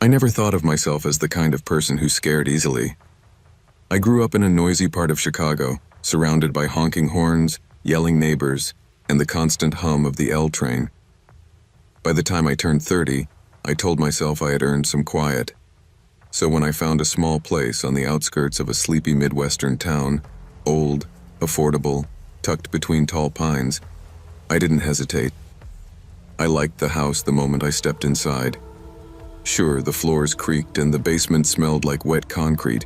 I never thought of myself as the kind of person who scared easily. I grew up in a noisy part of Chicago, surrounded by honking horns, yelling neighbors, and the constant hum of the L train. By the time I turned 30, I told myself I had earned some quiet. So when I found a small place on the outskirts of a sleepy Midwestern town, old, affordable, tucked between tall pines, I didn't hesitate. I liked the house the moment I stepped inside. Sure, the floors creaked and the basement smelled like wet concrete,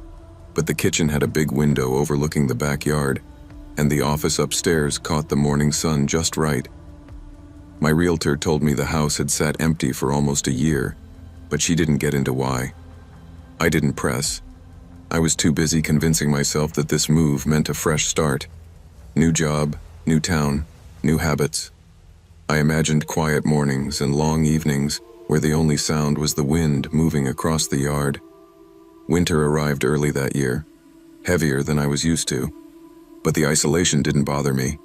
but the kitchen had a big window overlooking the backyard, and the office upstairs caught the morning sun just right. My realtor told me the house had sat empty for almost a year, but she didn't get into why. I didn't press. I was too busy convincing myself that this move meant a fresh start. New job, new town, new habits. I imagined quiet mornings and long evenings where the only sound was the wind moving across the yard. Winter arrived early that year, heavier than I was used to, but the isolation didn't bother me,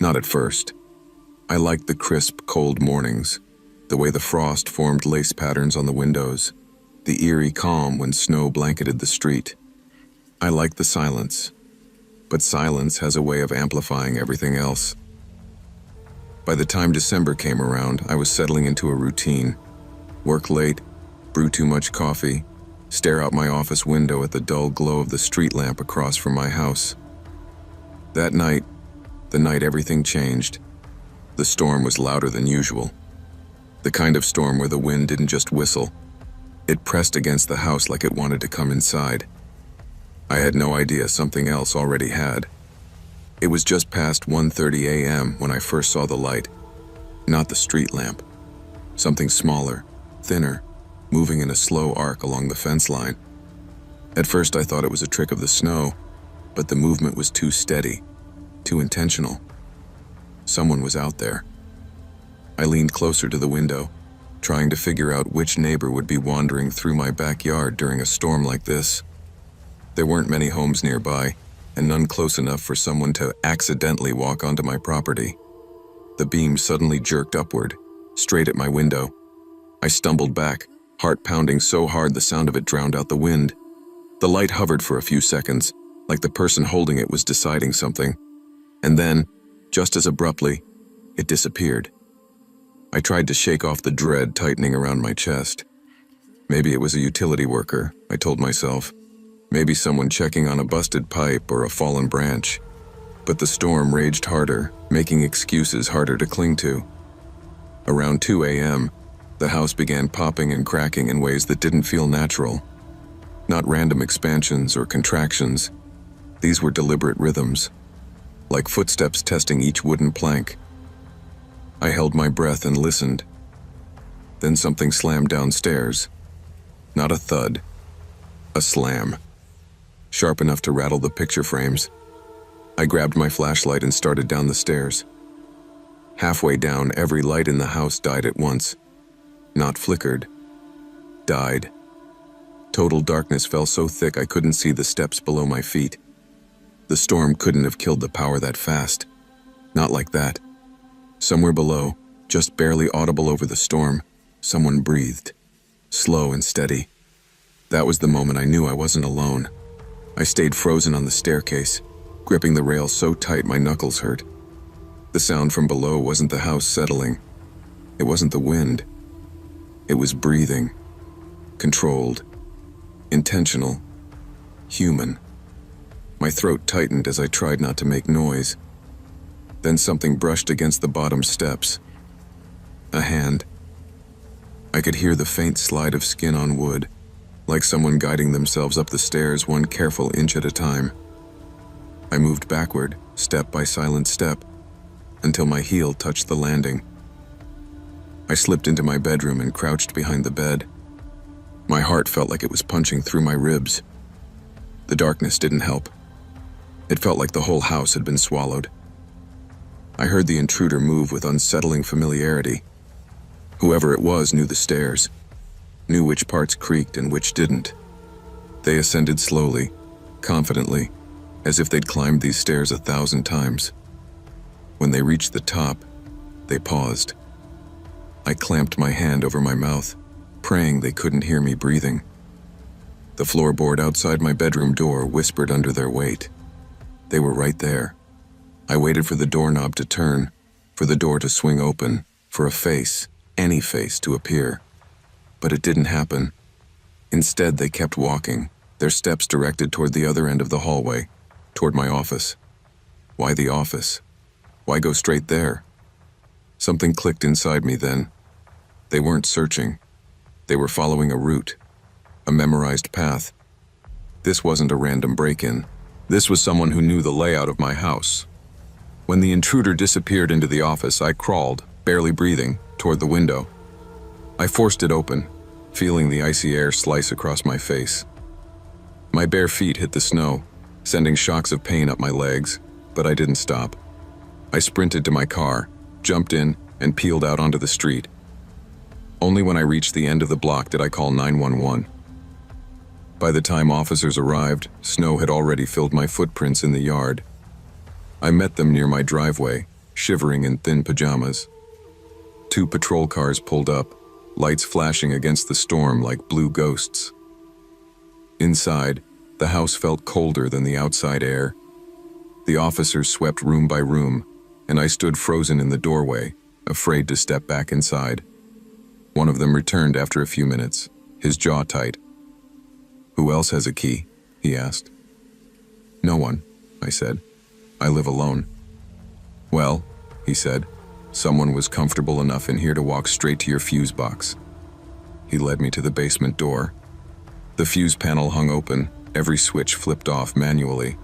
not at first. I liked the crisp, cold mornings, the way the frost formed lace patterns on the windows, the eerie calm when snow blanketed the street. I liked the silence, but silence has a way of amplifying everything else. By the time December came around, I was settling into a routine. Work late, brew too much coffee, stare out my office window at the dull glow of the street lamp across from my house. That night, the night everything changed, the storm was louder than usual. The kind of storm where the wind didn't just whistle, it pressed against the house like it wanted to come inside. I had no idea something else already had. It was just past 1:30 a.m. when I first saw the light. Not the street lamp. Something smaller, thinner, moving in a slow arc along the fence line. At first I thought it was a trick of the snow, but the movement was too steady, too intentional. Someone was out there. I leaned closer to the window, trying to figure out which neighbor would be wandering through my backyard during a storm like this. There weren't many homes nearby, and none close enough for someone to accidentally walk onto my property. The beam suddenly jerked upward, straight at my window. I stumbled back, heart pounding so hard the sound of it drowned out the wind. The light hovered for a few seconds, like the person holding it was deciding something. And then, just as abruptly, it disappeared. I tried to shake off the dread tightening around my chest. Maybe it was a utility worker, I told myself. Maybe someone checking on a busted pipe or a fallen branch. But the storm raged harder, making excuses harder to cling to. Around 2 a.m., the house began popping and cracking in ways that didn't feel natural. Not random expansions or contractions. These were deliberate rhythms, like footsteps testing each wooden plank. I held my breath and listened. Then something slammed downstairs. Not a thud, a slam. Sharp enough to rattle the picture frames. I grabbed my flashlight and started down the stairs. Halfway down, every light in the house died at once. Not flickered, died. Total darkness fell so thick I couldn't see the steps below my feet. The storm couldn't have killed the power that fast. Not like that. Somewhere below, just barely audible over the storm, someone breathed, slow and steady. That was the moment I knew I wasn't alone. I stayed frozen on the staircase, gripping the rail so tight my knuckles hurt. The sound from below wasn't the house settling. It wasn't the wind. It was breathing, controlled, intentional, human. My throat tightened as I tried not to make noise. Then something brushed against the bottom steps. A hand. I could hear the faint slide of skin on wood, like someone guiding themselves up the stairs one careful inch at a time. I moved backward, step by silent step, until my heel touched the landing. I slipped into my bedroom and crouched behind the bed. My heart felt like it was punching through my ribs. The darkness didn't help. It felt like the whole house had been swallowed. I heard the intruder move with unsettling familiarity. Whoever it was knew the stairs, knew which parts creaked and which didn't. They ascended slowly, confidently, as if they'd climbed these stairs 1,000 times. When they reached the top, they paused. I clamped my hand over my mouth, praying they couldn't hear me breathing. The floorboard outside my bedroom door whispered under their weight. They were right there. I waited for the doorknob to turn, for the door to swing open, for a face, any face, to appear. But it didn't happen. Instead, they kept walking, their steps directed toward the other end of the hallway, toward my office. Why the office? Why go straight there? Something clicked inside me then. They weren't searching. They were following a route, a memorized path. This wasn't a random break-in. This was someone who knew the layout of my house. When the intruder disappeared into the office, I crawled, barely breathing, toward the window. I forced it open, feeling the icy air slice across my face. My bare feet hit the snow, sending shocks of pain up my legs, but I didn't stop. I sprinted to my car, jumped in, and peeled out onto the street. Only when I reached the end of the block did I call 911. By the time officers arrived, snow had already filled my footprints in the yard. I met them near my driveway, shivering in thin pajamas. 2 patrol cars pulled up, lights flashing against the storm like blue ghosts. Inside, the house felt colder than the outside air. The officers swept room by room, and I stood frozen in the doorway, afraid to step back inside. One of them returned after a few minutes, his jaw tight. "Who else has a key?" he asked. "No one," I said. "I live alone." "Well," he said, "someone was comfortable enough in here to walk straight to your fuse box." He led me to the basement door. The fuse panel hung open, every switch flipped off manually.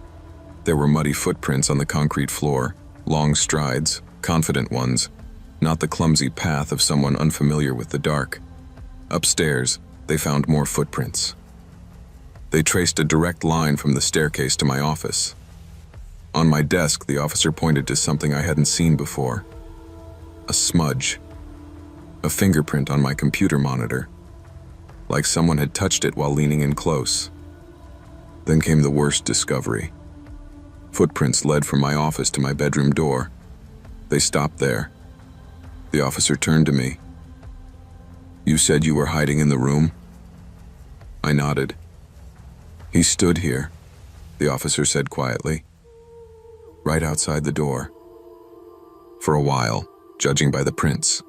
There were muddy footprints on the concrete floor, long strides, confident ones, not the clumsy path of someone unfamiliar with the dark. Upstairs, they found more footprints. They traced a direct line from the staircase to my office. On my desk, the officer pointed to something I hadn't seen before. A smudge. A fingerprint on my computer monitor. Like someone had touched it while leaning in close. Then came the worst discovery. Footprints led from my office to my bedroom door. They stopped there. The officer turned to me. "You said you were hiding in the room?" I nodded. "He stood here," the officer said quietly. "Right outside the door. For a while, judging by the prints."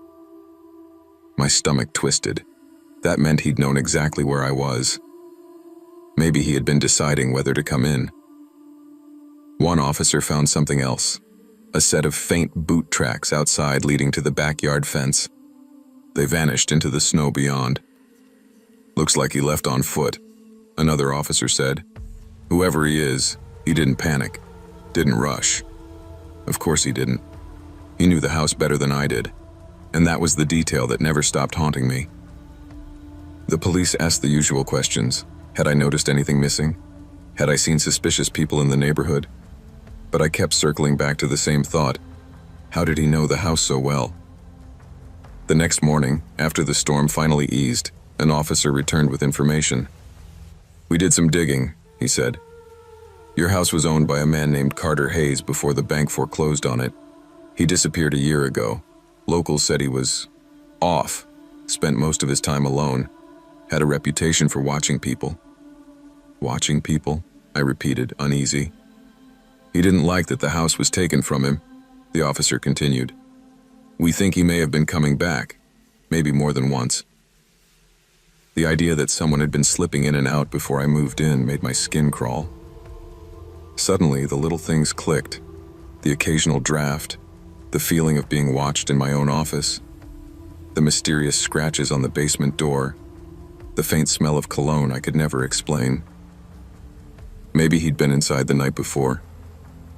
My stomach twisted. That meant he'd known exactly where I was. Maybe he had been deciding whether to come in. One officer found something else. A set of faint boot tracks outside leading to the backyard fence. They vanished into the snow beyond. "Looks like he left on foot," another officer said. "Whoever he is, he didn't panic, didn't rush." Of course he didn't. He knew the house better than I did, and that was the detail that never stopped haunting me. The police asked the usual questions. Had I noticed anything missing? Had I seen suspicious people in the neighborhood? But I kept circling back to the same thought. How did he know the house so well? The next morning, after the storm finally eased, an officer returned with information. "We did some digging," he said. "Your house was owned by a man named Carter Hayes before the bank foreclosed on it. He disappeared a year ago. Locals said he was off, spent most of his time alone, had a reputation for watching people." "Watching people?" I repeated, uneasy. "He didn't like that the house was taken from him," the officer continued. "We think he may have been coming back, maybe more than once." The idea that someone had been slipping in and out before I moved in made my skin crawl. Suddenly, the little things clicked. The occasional draft, the feeling of being watched in my own office, the mysterious scratches on the basement door, the faint smell of cologne I could never explain. Maybe he'd been inside the night before.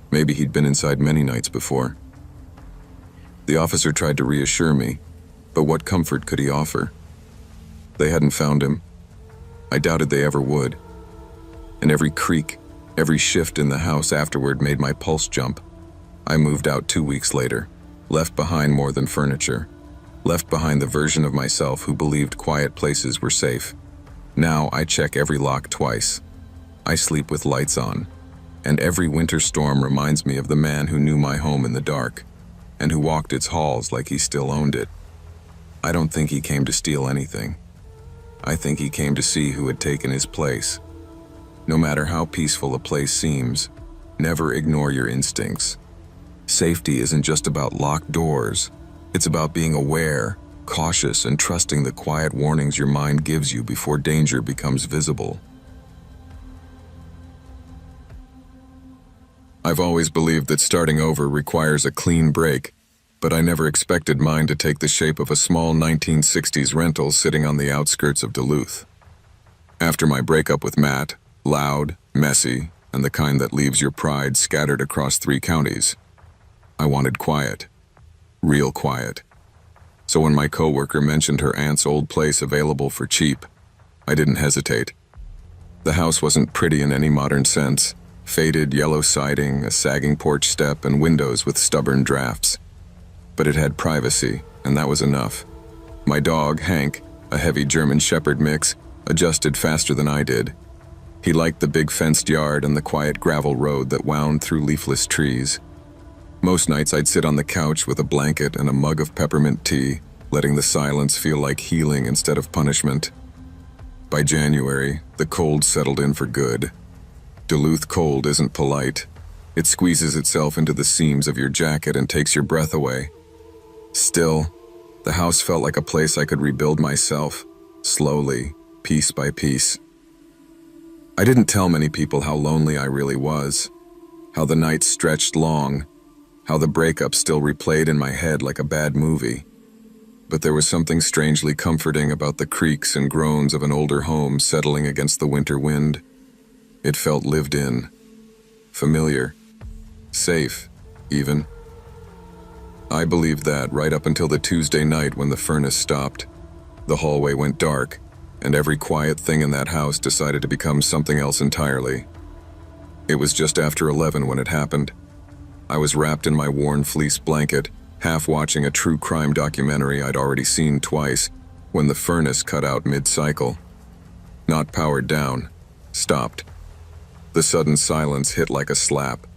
Maybe he'd been inside many nights before. The officer tried to reassure me, but what comfort could he offer? They hadn't found him. I doubted they ever would. And every creak, every shift in the house afterward made my pulse jump. I moved out 2 weeks later, left behind more than furniture, left behind the version of myself who believed quiet places were safe. Now I check every lock twice. I sleep with lights on, and every winter storm reminds me of the man who knew my home in the dark, and who walked its halls like he still owned it. I don't think he came to steal anything. I think he came to see who had taken his place. No matter how peaceful a place seems, never ignore your instincts. Safety isn't just about locked doors. It's about being aware, cautious, and trusting the quiet warnings your mind gives you before danger becomes visible. I've always believed that starting over requires a clean break, but I never expected mine to take the shape of a small 1960s rental sitting on the outskirts of Duluth. After my breakup with Matt, loud, messy, and the kind that leaves your pride scattered across 3 counties, I wanted quiet. Real quiet. So when my coworker mentioned her aunt's old place available for cheap, I didn't hesitate. The house wasn't pretty in any modern sense. Faded yellow siding, a sagging porch step, and windows with stubborn drafts. But it had privacy, and that was enough. My dog, Hank, a heavy German Shepherd mix, adjusted faster than I did. He liked the big fenced yard and the quiet gravel road that wound through leafless trees. Most nights I'd sit on the couch with a blanket and a mug of peppermint tea, letting the silence feel like healing instead of punishment. By January, the cold settled in for good. Duluth cold isn't polite. It squeezes itself into the seams of your jacket and takes your breath away. Still, the house felt like a place I could rebuild myself, slowly, piece by piece. I didn't tell many people how lonely I really was, how the nights stretched long, how the breakup still replayed in my head like a bad movie. But there was something strangely comforting about the creaks and groans of an older home settling against the winter wind. It felt lived in, familiar, safe, even. I believed that right up until the Tuesday night when the furnace stopped. The hallway went dark, and every quiet thing in that house decided to become something else entirely. It was just after 11 when it happened. I was wrapped in my worn fleece blanket, half watching a true crime documentary I'd already seen twice, when the furnace cut out mid-cycle. Not powered down, stopped. The sudden silence hit like a slap.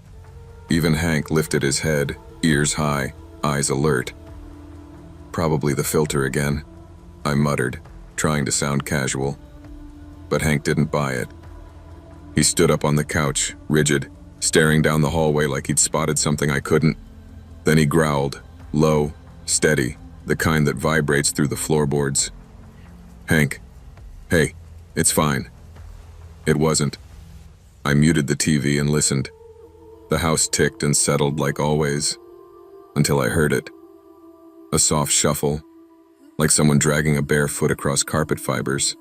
Even Hank lifted his head, ears high, eyes alert. Probably the filter again, I muttered, trying to sound casual. But Hank didn't buy it. He stood up on the couch, rigid, staring down the hallway like he'd spotted something I couldn't. Then he growled, low, steady, the kind that vibrates through the floorboards. "Hank, hey, it's fine." It wasn't. I muted the TV and listened. The house ticked and settled like always, until I heard it. A soft shuffle, like someone dragging a bare foot across carpet fibers.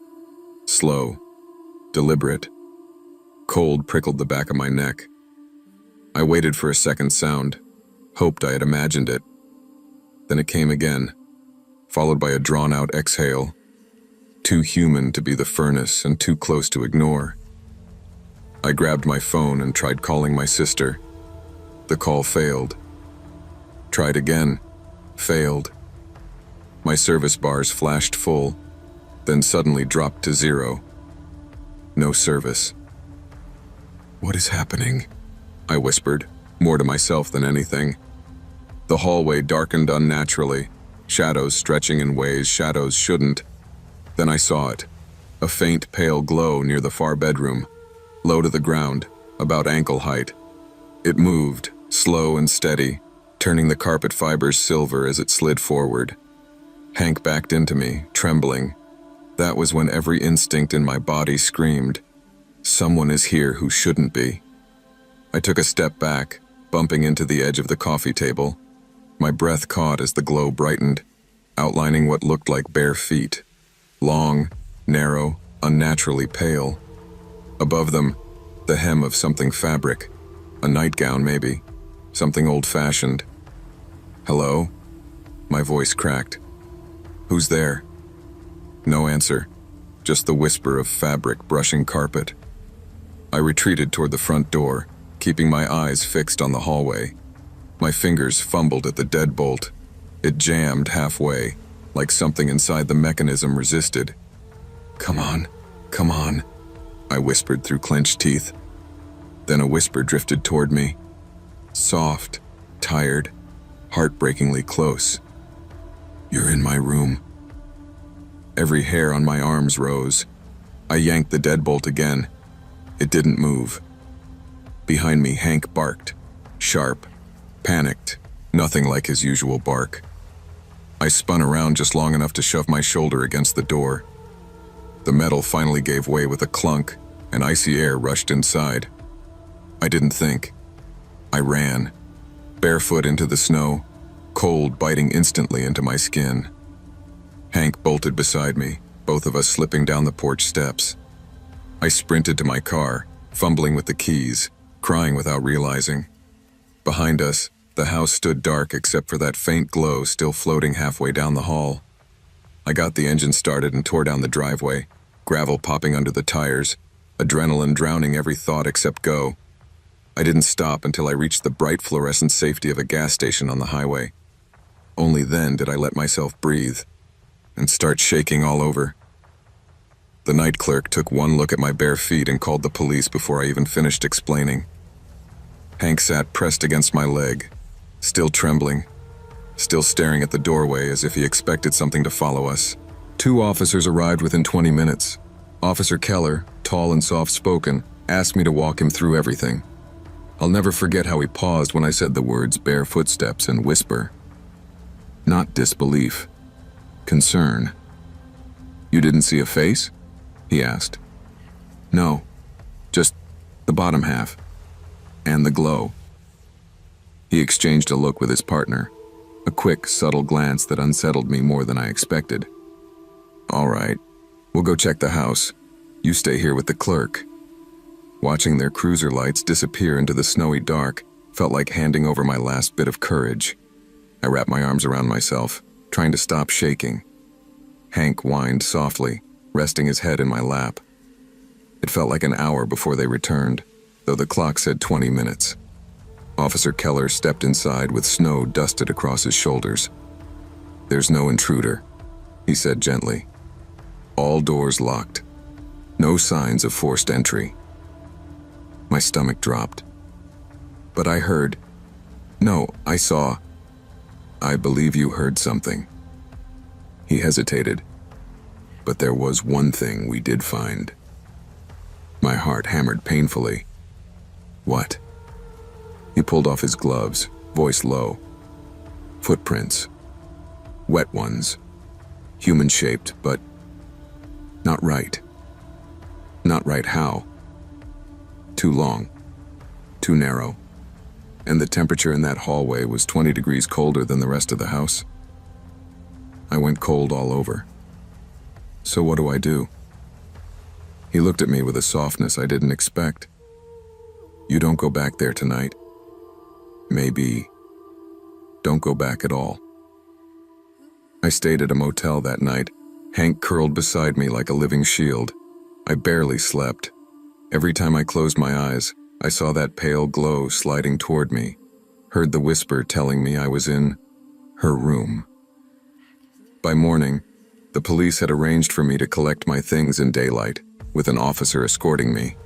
Slow, deliberate. Cold prickled the back of my neck. I waited for a second sound, hoped I had imagined it. Then it came again, followed by a drawn-out exhale. Too human to be the furnace and too close to ignore. I grabbed my phone and tried calling my sister. The call failed. Tried again. Failed. My service bars flashed full, then suddenly dropped to 0. No service. "What is happening?" I whispered, more to myself than anything. The hallway darkened unnaturally, shadows stretching in ways shadows shouldn't. Then I saw it, a faint pale glow near the far bedroom, low to the ground, about ankle height. It moved, slow and steady, turning the carpet fibers silver as it slid forward. Hank backed into me, trembling. That was when every instinct in my body screamed, "Someone is here who shouldn't be." I took a step back, bumping into the edge of the coffee table. My breath caught as the glow brightened, outlining what looked like bare feet. Long, narrow, unnaturally pale. Above them, the hem of something fabric. A nightgown, maybe. Something old-fashioned. "Hello?" My voice cracked. "Who's there?" No answer, just the whisper of fabric brushing carpet. I retreated toward the front door, keeping my eyes fixed on the hallway. My fingers fumbled at the deadbolt. It jammed halfway, like something inside the mechanism resisted. Come on," I whispered through clenched teeth. Then a whisper drifted toward me. Soft, tired, heartbreakingly close. "You're in my room." Every hair on my arms rose. I yanked the deadbolt again. It didn't move. Behind me, Hank barked. Sharp. Panicked. Nothing like his usual bark. I spun around just long enough to shove my shoulder against the door. The metal finally gave way with a clunk, and icy air rushed inside. I didn't think. I ran, barefoot into the snow, cold biting instantly into my skin. Hank bolted beside me, both of us slipping down the porch steps. I sprinted to my car, fumbling with the keys, crying without realizing. Behind us, the house stood dark except for that faint glow still floating halfway down the hall. I got the engine started and tore down the driveway, gravel popping under the tires, adrenaline drowning every thought except go. I didn't stop until I reached the bright fluorescent safety of a gas station on the highway. Only then did I let myself breathe and start shaking all over. The night clerk took one look at my bare feet and called the police before I even finished explaining. Hank sat pressed against my leg, still trembling, still staring at the doorway as if he expected something to follow us. 2 officers arrived within 20 minutes. Officer Keller, tall and soft-spoken, asked me to walk him through everything. I'll never forget how he paused when I said the words bare footsteps and whisper. Not disbelief. Concern. You didn't see a face? He asked. No, just the bottom half. And the glow. He exchanged a look with his partner, a quick, subtle glance that unsettled me more than I expected. All right, we'll go check the house. You stay here with the clerk. Watching their cruiser lights disappear into the snowy dark felt like handing over my last bit of courage. I wrapped my arms around myself, trying to stop shaking. Hank whined softly, resting his head in my lap. It felt like an hour before they returned, though the clock said 20 minutes. Officer Keller stepped inside with snow dusted across his shoulders. There's no intruder, he said gently. All doors locked. No signs of forced entry. My stomach dropped. But I heard. No, I saw. I believe you heard something. He hesitated. But there was one thing we did find. My heart hammered painfully. What? He pulled off his gloves, voice low. Footprints. Wet ones. Human-shaped, but not right. Not right how? Too long. Too narrow. And the temperature in that hallway was 20 degrees colder than the rest of the house. I went cold all over. So what do? He looked at me with a softness I didn't expect. You don't go back there tonight. Maybe don't go back at all. I stayed at a motel that night, Hank curled beside me like a living shield. I barely slept. Every time I closed my eyes, I saw that pale glow sliding toward me, heard the whisper telling me I was in her room. By morning, the police had arranged for me to collect my things in daylight, with an officer escorting me.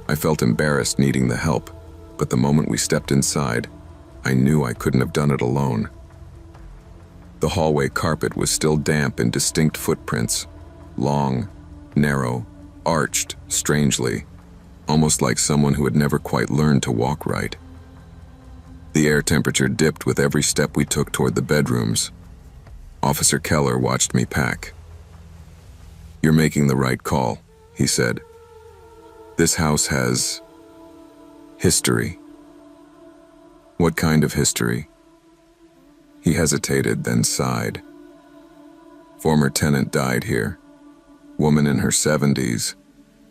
I felt embarrassed needing the help, but the moment we stepped inside, I knew I couldn't have done it alone. The hallway carpet was still damp in distinct footprints, long, narrow, arched strangely, almost like someone who had never quite learned to walk right. The air temperature dipped with every step we took toward the bedrooms. Officer Keller watched me pack. You're making the right call, he said. This house has history. What kind of history? He hesitated, then sighed. Former tenant died here. Woman in her 70s.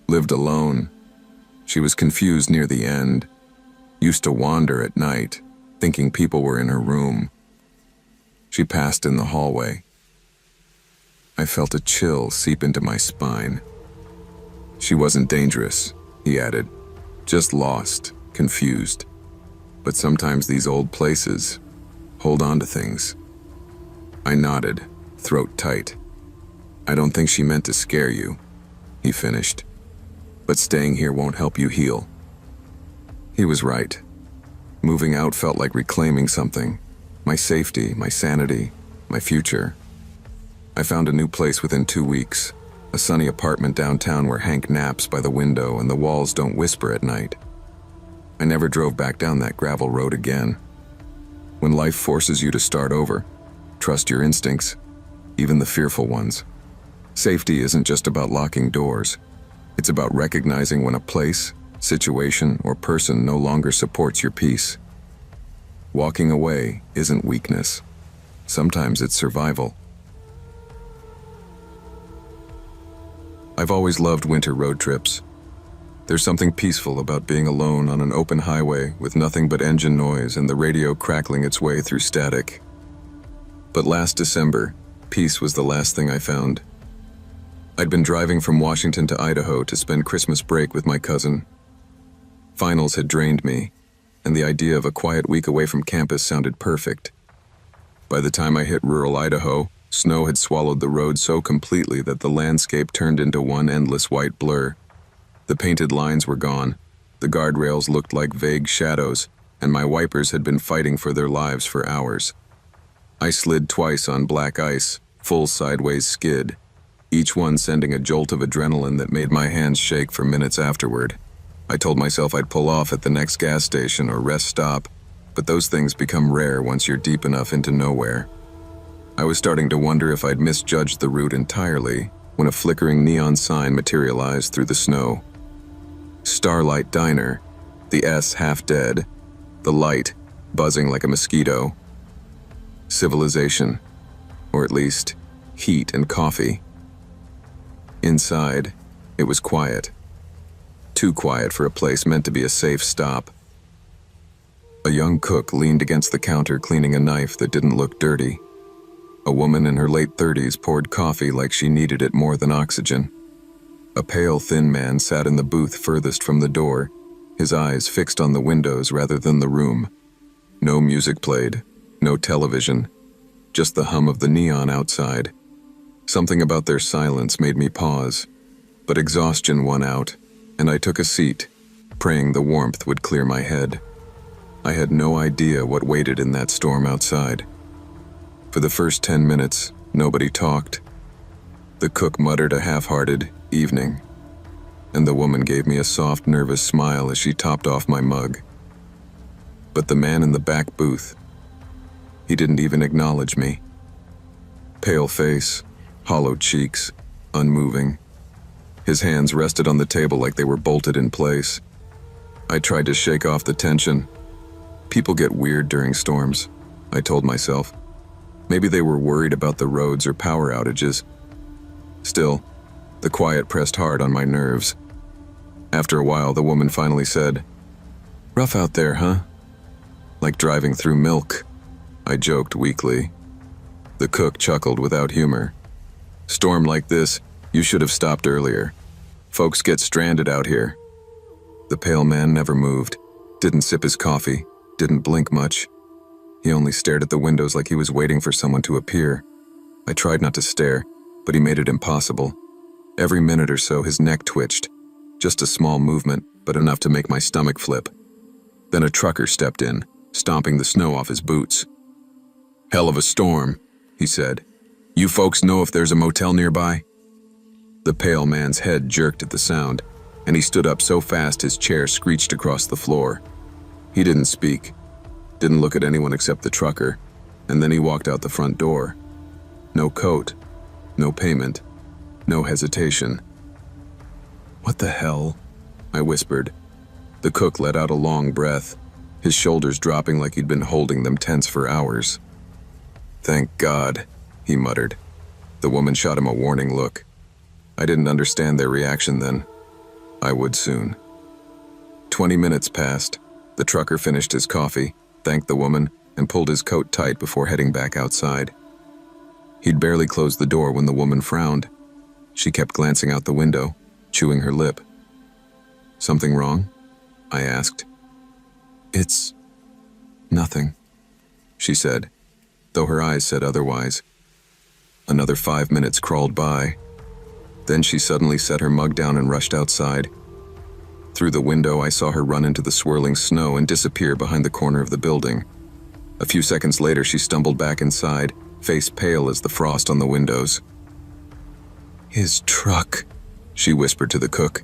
Lived alone. She was confused near the end. Used to wander at night, thinking people were in her room. She passed in the hallway. I felt a chill seep into my spine. She wasn't dangerous, he added. Just lost, confused. But sometimes these old places hold on to things. I nodded, throat tight. I don't think she meant to scare you, he finished. But staying here won't help you heal. He was right. Moving out felt like reclaiming something. My safety, my sanity, my future. I found a new place within 2 weeks, a sunny apartment downtown where Hank naps by the window and the walls don't whisper at night. I never drove back down that gravel road again. When life forces you to start over, trust your instincts, even the fearful ones. Safety isn't just about locking doors. It's about recognizing when a place, situation, or person no longer supports your peace. Walking away isn't weakness. Sometimes it's survival. I've always loved winter road trips. There's something peaceful about being alone on an open highway with nothing but engine noise and the radio crackling its way through static. But last December, peace was the last thing I found. I'd been driving from Washington to Idaho to spend Christmas break with my cousin. Finals had drained me, and the idea of a quiet week away from campus sounded perfect. By the time I hit rural Idaho, snow had swallowed the road so completely that the landscape turned into one endless white blur. The painted lines were gone, the guardrails looked like vague shadows, and my wipers had been fighting for their lives for hours. I slid twice on black ice, full sideways skid, each one sending a jolt of adrenaline that made my hands shake for minutes afterward. I told myself I'd pull off at the next gas station or rest stop, but those things become rare once you're deep enough into nowhere. I was starting to wonder if I'd misjudged the route entirely when a flickering neon sign materialized through the snow. Starlight Diner, the S half dead, the light buzzing like a mosquito. Civilization, or at least heat and coffee. Inside, it was quiet. Too quiet for a place meant to be a safe stop. A young cook leaned against the counter cleaning a knife that didn't look dirty. A woman in her late 30s poured coffee like she needed it more than oxygen. A pale, thin man sat in the booth furthest from the door, his eyes fixed on the windows rather than the room. No music played, no television, just the hum of the neon outside. Something about their silence made me pause, but exhaustion won out, and I took a seat, praying the warmth would clear my head. I had no idea what waited in that storm outside. For the first 10 minutes, nobody talked. The cook muttered a half-hearted "evening," and the woman gave me a soft, nervous smile as she topped off my mug. But the man in the back booth, he didn't even acknowledge me. Pale face, hollow cheeks, unmoving. His hands rested on the table like they were bolted in place. I tried to shake off the tension. People get weird during storms, I told myself. Maybe they were worried about the roads or power outages. Still, the quiet pressed hard on my nerves. After a while, the woman finally said, "Rough out there, huh?" Like driving through milk, I joked weakly. The cook chuckled without humor. "Storm like this, you should have stopped earlier. Folks get stranded out here." The pale man never moved, didn't sip his coffee, didn't blink much. He only stared at the windows like he was waiting for someone to appear. I tried not to stare, but he made it impossible. Every minute or so, his neck twitched. Just a small movement, but enough to make my stomach flip. Then a trucker stepped in, stomping the snow off his boots. "Hell of a storm," he said. "You folks know if there's a motel nearby?" The pale man's head jerked at the sound, and he stood up so fast his chair screeched across the floor. He didn't speak, didn't look at anyone except the trucker, and then he walked out the front door. No coat, no payment, no hesitation. "What the hell?" I whispered. The cook let out a long breath, his shoulders dropping like he'd been holding them tense for hours. "Thank God," he muttered. The woman shot him a warning look. I didn't understand their reaction then. I would soon. 20 minutes passed. The trucker finished his coffee, thanked the woman, and pulled his coat tight before heading back outside. He'd barely closed the door when the woman frowned. She kept glancing out the window, chewing her lip. "Something wrong?" I asked. "It's nothing," she said, though her eyes said otherwise. Another 5 minutes crawled by. Then she suddenly set her mug down and rushed outside. Through the window, I saw her run into the swirling snow and disappear behind the corner of the building. A few seconds later, she stumbled back inside, face pale as the frost on the windows. "His truck," she whispered to the cook,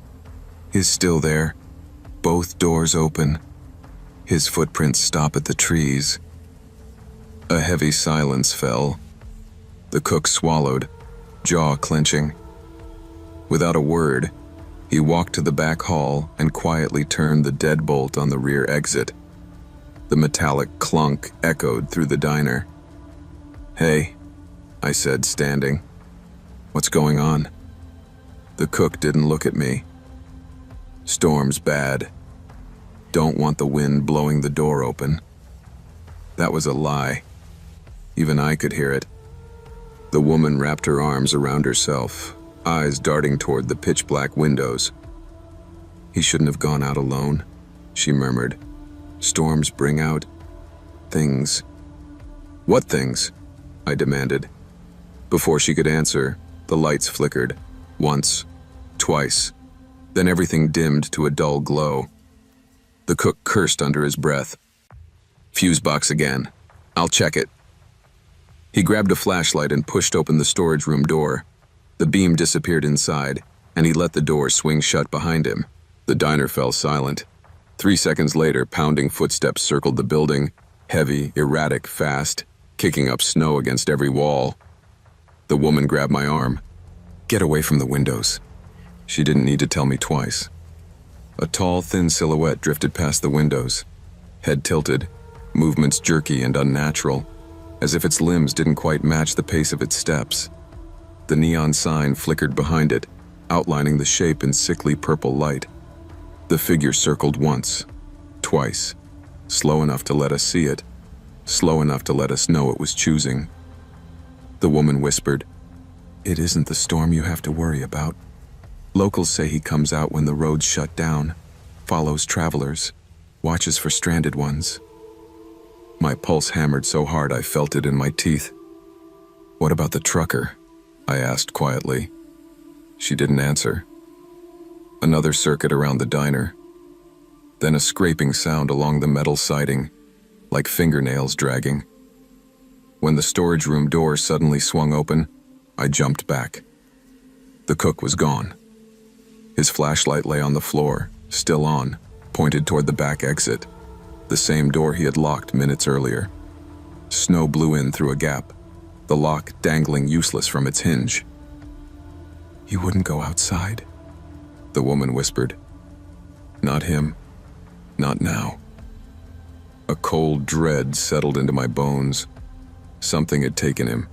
"is still there. Both doors open. His footprints stop at the trees." A heavy silence fell. The cook swallowed, jaw clenching. Without a word, he walked to the back hall and quietly turned the deadbolt on the rear exit. The metallic clunk echoed through the diner. "Hey," I said, standing. "What's going on?" The cook didn't look at me. "Storm's bad. Don't want the wind blowing the door open." That was a lie. Even I could hear it. The woman wrapped her arms around herself, eyes darting toward the pitch-black windows. "He shouldn't have gone out alone," she murmured. "Storms bring out things." "What things?" I demanded. Before she could answer, the lights flickered. Once, twice. Then everything dimmed to a dull glow. The cook cursed under his breath. "Fuse box again. I'll check it." He grabbed a flashlight and pushed open the storage room door. The beam disappeared inside, and he let the door swing shut behind him. The diner fell silent. 3 seconds later, pounding footsteps circled the building, heavy, erratic, fast, kicking up snow against every wall. The woman grabbed my arm. "Get away from the windows." She didn't need to tell me twice. A tall, thin silhouette drifted past the windows, head tilted, movements jerky and unnatural, as if its limbs didn't quite match the pace of its steps. The neon sign flickered behind it, outlining the shape in sickly purple light. The figure circled once, twice, slow enough to let us see it, slow enough to let us know it was choosing. The woman whispered, "It isn't the storm you have to worry about. Locals say he comes out when the roads shut down, follows travelers, watches for stranded ones." My pulse hammered so hard I felt it in my teeth. "What about the trucker?" I asked quietly. She didn't answer. Another circuit around the diner. Then a scraping sound along the metal siding, like fingernails dragging. When the storage room door suddenly swung open, I jumped back. The cook was gone. His flashlight lay on the floor, still on, pointed toward the back exit, the same door he had locked minutes earlier. Snow blew in through a gap, the lock dangling useless from its hinge. "He wouldn't go outside," the woman whispered. "Not him. Not now." A cold dread settled into my bones. Something had taken him.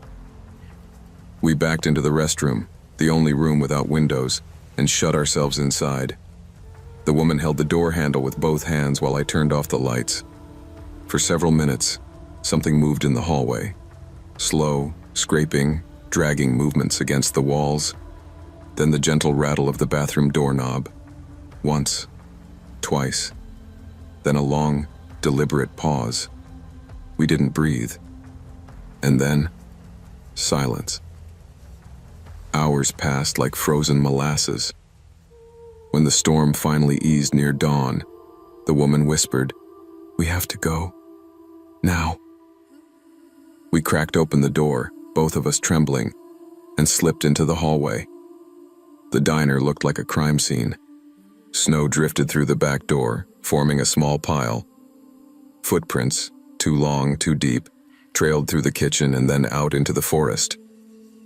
We backed into the restroom, the only room without windows, and shut ourselves inside. The woman held the door handle with both hands while I turned off the lights. For several minutes, something moved in the hallway. Slow, scraping, dragging movements against the walls. Then the gentle rattle of the bathroom doorknob. Once, twice. Then a long, deliberate pause. We didn't breathe. And then, silence. Hours passed like frozen molasses. When the storm finally eased near dawn, the woman whispered, "We have to go. Now." We cracked open the door, both of us trembling, and slipped into the hallway. The diner looked like a crime scene. Snow drifted through the back door, forming a small pile. Footprints, too long, too deep, trailed through the kitchen and then out into the forest.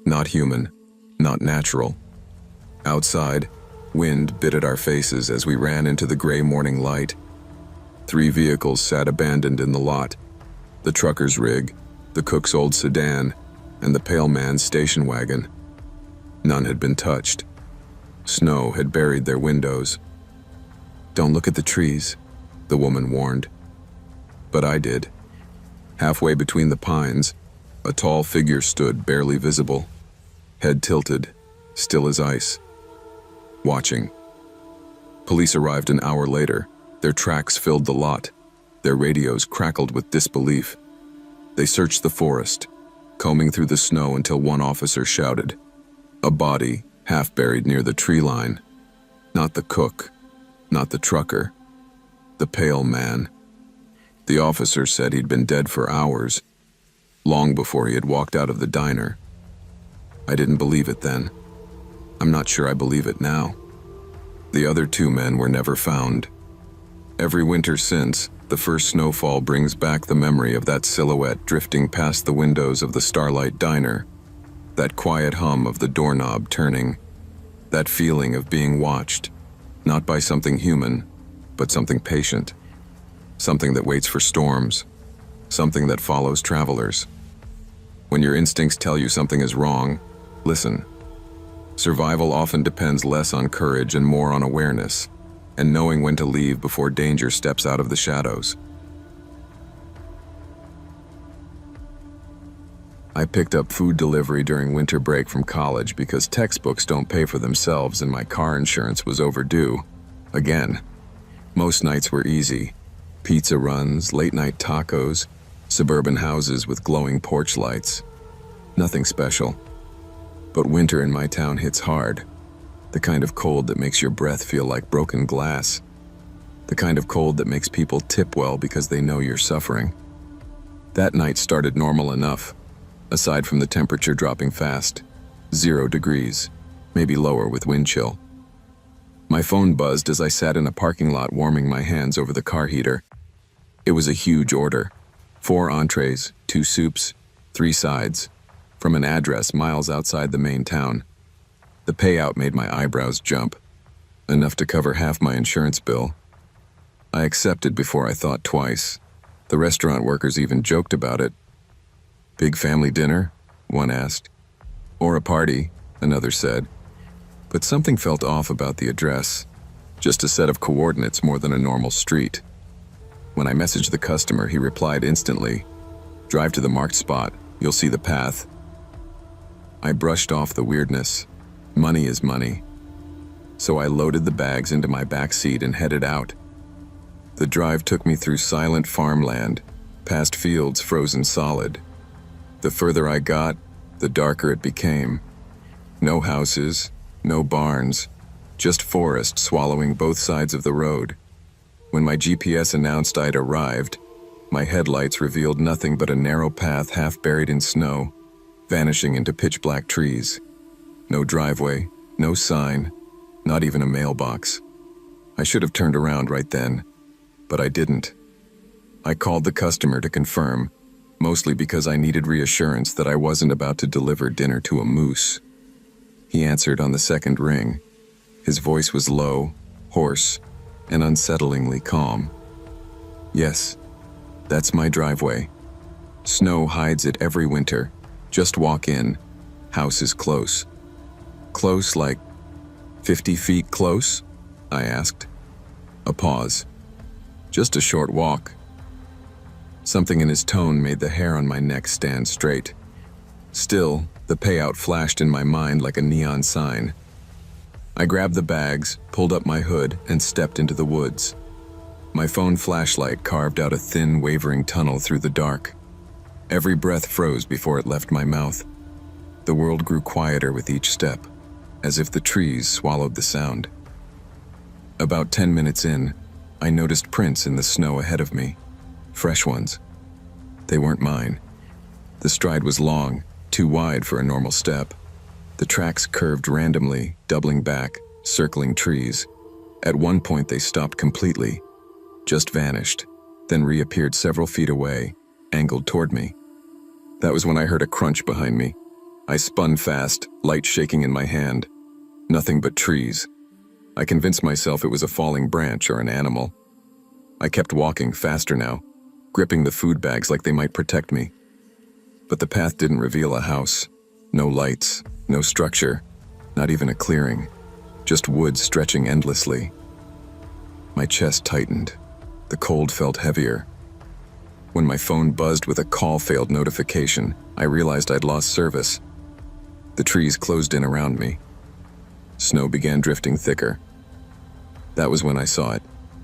Not human, not natural. Outside, wind bit at our faces as we ran into the gray morning light. 3 vehicles sat abandoned in the lot. The trucker's rig, the cook's old sedan, and the pale man's station wagon. None had been touched. Snow had buried their windows. "Don't look at the trees," the woman warned. But I did. Halfway between the pines, a tall figure stood barely visible, head tilted, still as ice, watching. Police arrived an hour later. Their tracks filled the lot. Their radios crackled with disbelief. They searched the forest, combing through the snow until one officer shouted, "A body, half buried near the tree line. Not the cook, not the trucker, the pale man." The officer said he'd been dead for hours. long before he had walked out of the diner. I didn't believe it then. I'm not sure I believe it now. The other two men were never found. Every winter since, the first snowfall brings back the memory of that silhouette drifting past the windows of the Starlight Diner, that quiet hum of the doorknob turning, that feeling of being watched, not by something human, but something patient, something that waits for storms, something that follows travelers. When your instincts tell you something is wrong, listen. Survival often depends less on courage and more on awareness, and knowing when to leave before danger steps out of the shadows. I picked up food delivery during winter break from college because textbooks don't pay for themselves and my car insurance was overdue. Again. Most nights were easy. Pizza runs, late-night tacos, suburban houses with glowing porch lights. Nothing special. But winter in my town hits hard. The kind of cold that makes your breath feel like broken glass. The kind of cold that makes people tip well because they know you're suffering. That night started normal enough, aside from the temperature dropping fast. 0 degrees, maybe lower with wind chill. My phone buzzed as I sat in a parking lot warming my hands over the car heater. It was a huge order. 4 entrees, 2 soups, 3 sides, from an address miles outside the main town. The payout made my eyebrows jump, enough to cover half my insurance bill. I accepted before I thought twice. The restaurant workers even joked about it. "Big family dinner?" one asked. "Or a party," another said. But something felt off about the address, just a set of coordinates more than a normal street. When I messaged the customer, he replied instantly, "Drive to the marked spot, you'll see the path." I brushed off the weirdness. Money is money. So I loaded the bags into my back seat and headed out. The drive took me through silent farmland, past fields frozen solid. The further I got, the darker it became. No houses, no barns, just forest swallowing both sides of the road. When my GPS announced I'd arrived, my headlights revealed nothing but a narrow path half buried in snow, vanishing into pitch-black trees. No driveway, no sign, not even a mailbox. I should have turned around right then, but I didn't. I called the customer to confirm, mostly because I needed reassurance that I wasn't about to deliver dinner to a moose. He answered on the second ring. His voice was low, hoarse, and unsettlingly calm. "Yes, that's my driveway. Snow hides it every winter. Just walk in. House is close." "Close like 50 feet close?" I asked. A pause. "Just a short walk." Something in his tone made the hair on my neck stand straight. Still, the payout flashed in my mind like a neon sign. I grabbed the bags, pulled up my hood, and stepped into the woods. My phone flashlight carved out a thin, wavering tunnel through the dark. Every breath froze before it left my mouth. The world grew quieter with each step, as if the trees swallowed the sound. About 10 minutes in, I noticed prints in the snow ahead of me. Fresh ones. They weren't mine. The stride was long, too wide for a normal step. The tracks curved randomly, doubling back, circling trees. At one point they stopped completely, just vanished, then reappeared several feet away, angled toward me. That was when I heard a crunch behind me. I spun fast, light shaking in my hand. Nothing but trees. I convinced myself it was a falling branch or an animal. I kept walking faster now, gripping the food bags like they might protect me. But the path didn't reveal a house. No lights, no structure, not even a clearing. Just woods stretching endlessly. My chest tightened. The cold felt heavier. When my phone buzzed with a call failed notification, I realized I'd lost service. The trees closed in around me. Snow began drifting thicker. That was when I saw it,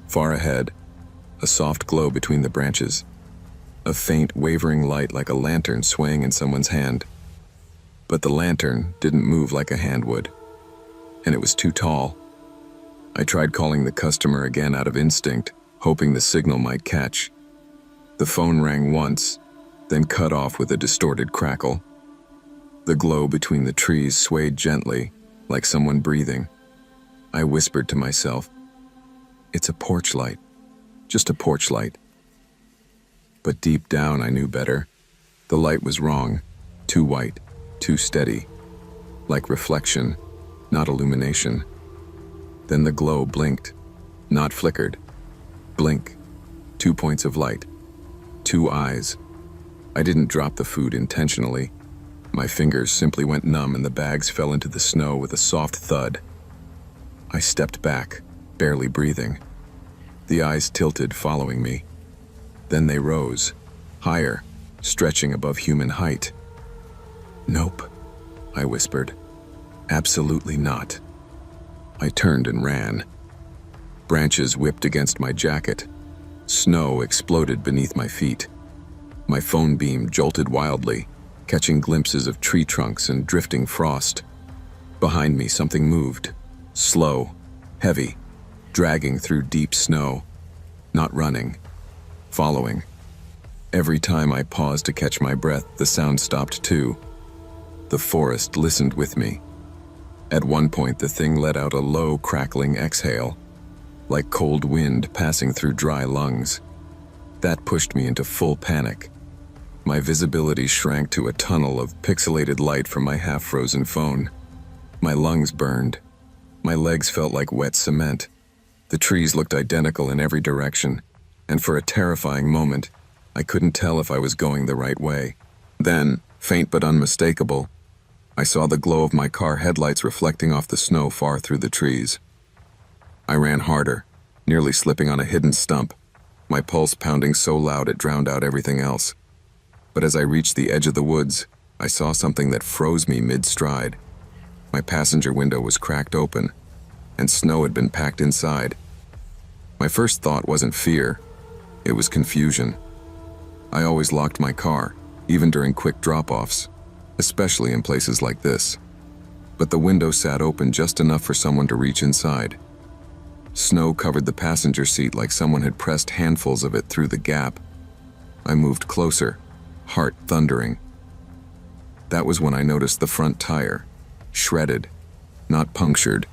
far ahead, a soft glow between the branches. A faint, wavering light like a lantern swaying in someone's hand. But the lantern didn't move like a hand would, and it was too tall. I tried calling the customer again out of instinct, hoping the signal might catch. The phone rang once, then cut off with a distorted crackle. The glow between the trees swayed gently, like someone breathing. I whispered to myself, "It's a porch light, just a porch light." But deep down I knew better. The light was wrong, too white, too steady, like reflection, not illumination. Then the glow blinked, not flickered. Blink, 2 points of light, 2 eyes. I didn't drop the food intentionally. My fingers simply went numb and the bags fell into the snow with a soft thud. I stepped back, barely breathing. The eyes tilted, following me. Then they rose, higher, stretching above human height. "Nope," I whispered. "Absolutely not." I turned and ran. Branches whipped against my jacket. Snow exploded beneath my feet. My phone beam jolted wildly, catching glimpses of tree trunks and drifting frost. Behind me, something moved, slow, heavy, dragging through deep snow. Not running, following. Every time I paused to catch my breath, the sound stopped too. The forest listened with me. At one point, the thing let out a low, crackling exhale, like cold wind passing through dry lungs. That pushed me into full panic. My visibility shrank to a tunnel of pixelated light from my half-frozen phone. My lungs burned. My legs felt like wet cement. The trees looked identical in every direction, and for a terrifying moment, I couldn't tell if I was going the right way. Then, faint but unmistakable, I saw the glow of my car headlights reflecting off the snow far through the trees. I ran harder, nearly slipping on a hidden stump, my pulse pounding so loud it drowned out everything else. But as I reached the edge of the woods, I saw something that froze me mid-stride. My passenger window was cracked open, and snow had been packed inside. My first thought wasn't fear, it was confusion. I always locked my car, even during quick drop-offs, especially in places like this. But the window sat open just enough for someone to reach inside. Snow covered the passenger seat like someone had pressed handfuls of it through the gap. I moved closer, heart thundering. That was when I noticed the front tire, shredded, not punctured,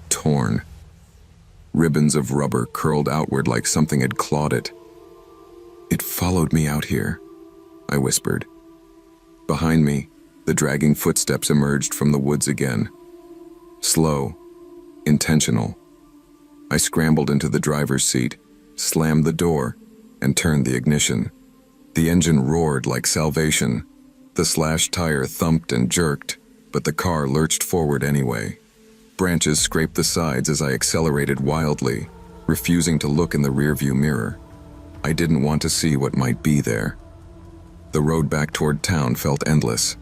torn. Ribbons of rubber curled outward like something had clawed it. "It followed me out here," I whispered. Behind me, the dragging footsteps emerged from the woods again. Slow, intentional. I scrambled into the driver's seat, slammed the door, and turned the ignition. The engine roared like salvation. The slashed tire thumped and jerked, but the car lurched forward anyway. Branches scraped the sides as I accelerated wildly, refusing to look in the rearview mirror. I didn't want to see what might be there. The road back toward town felt endless.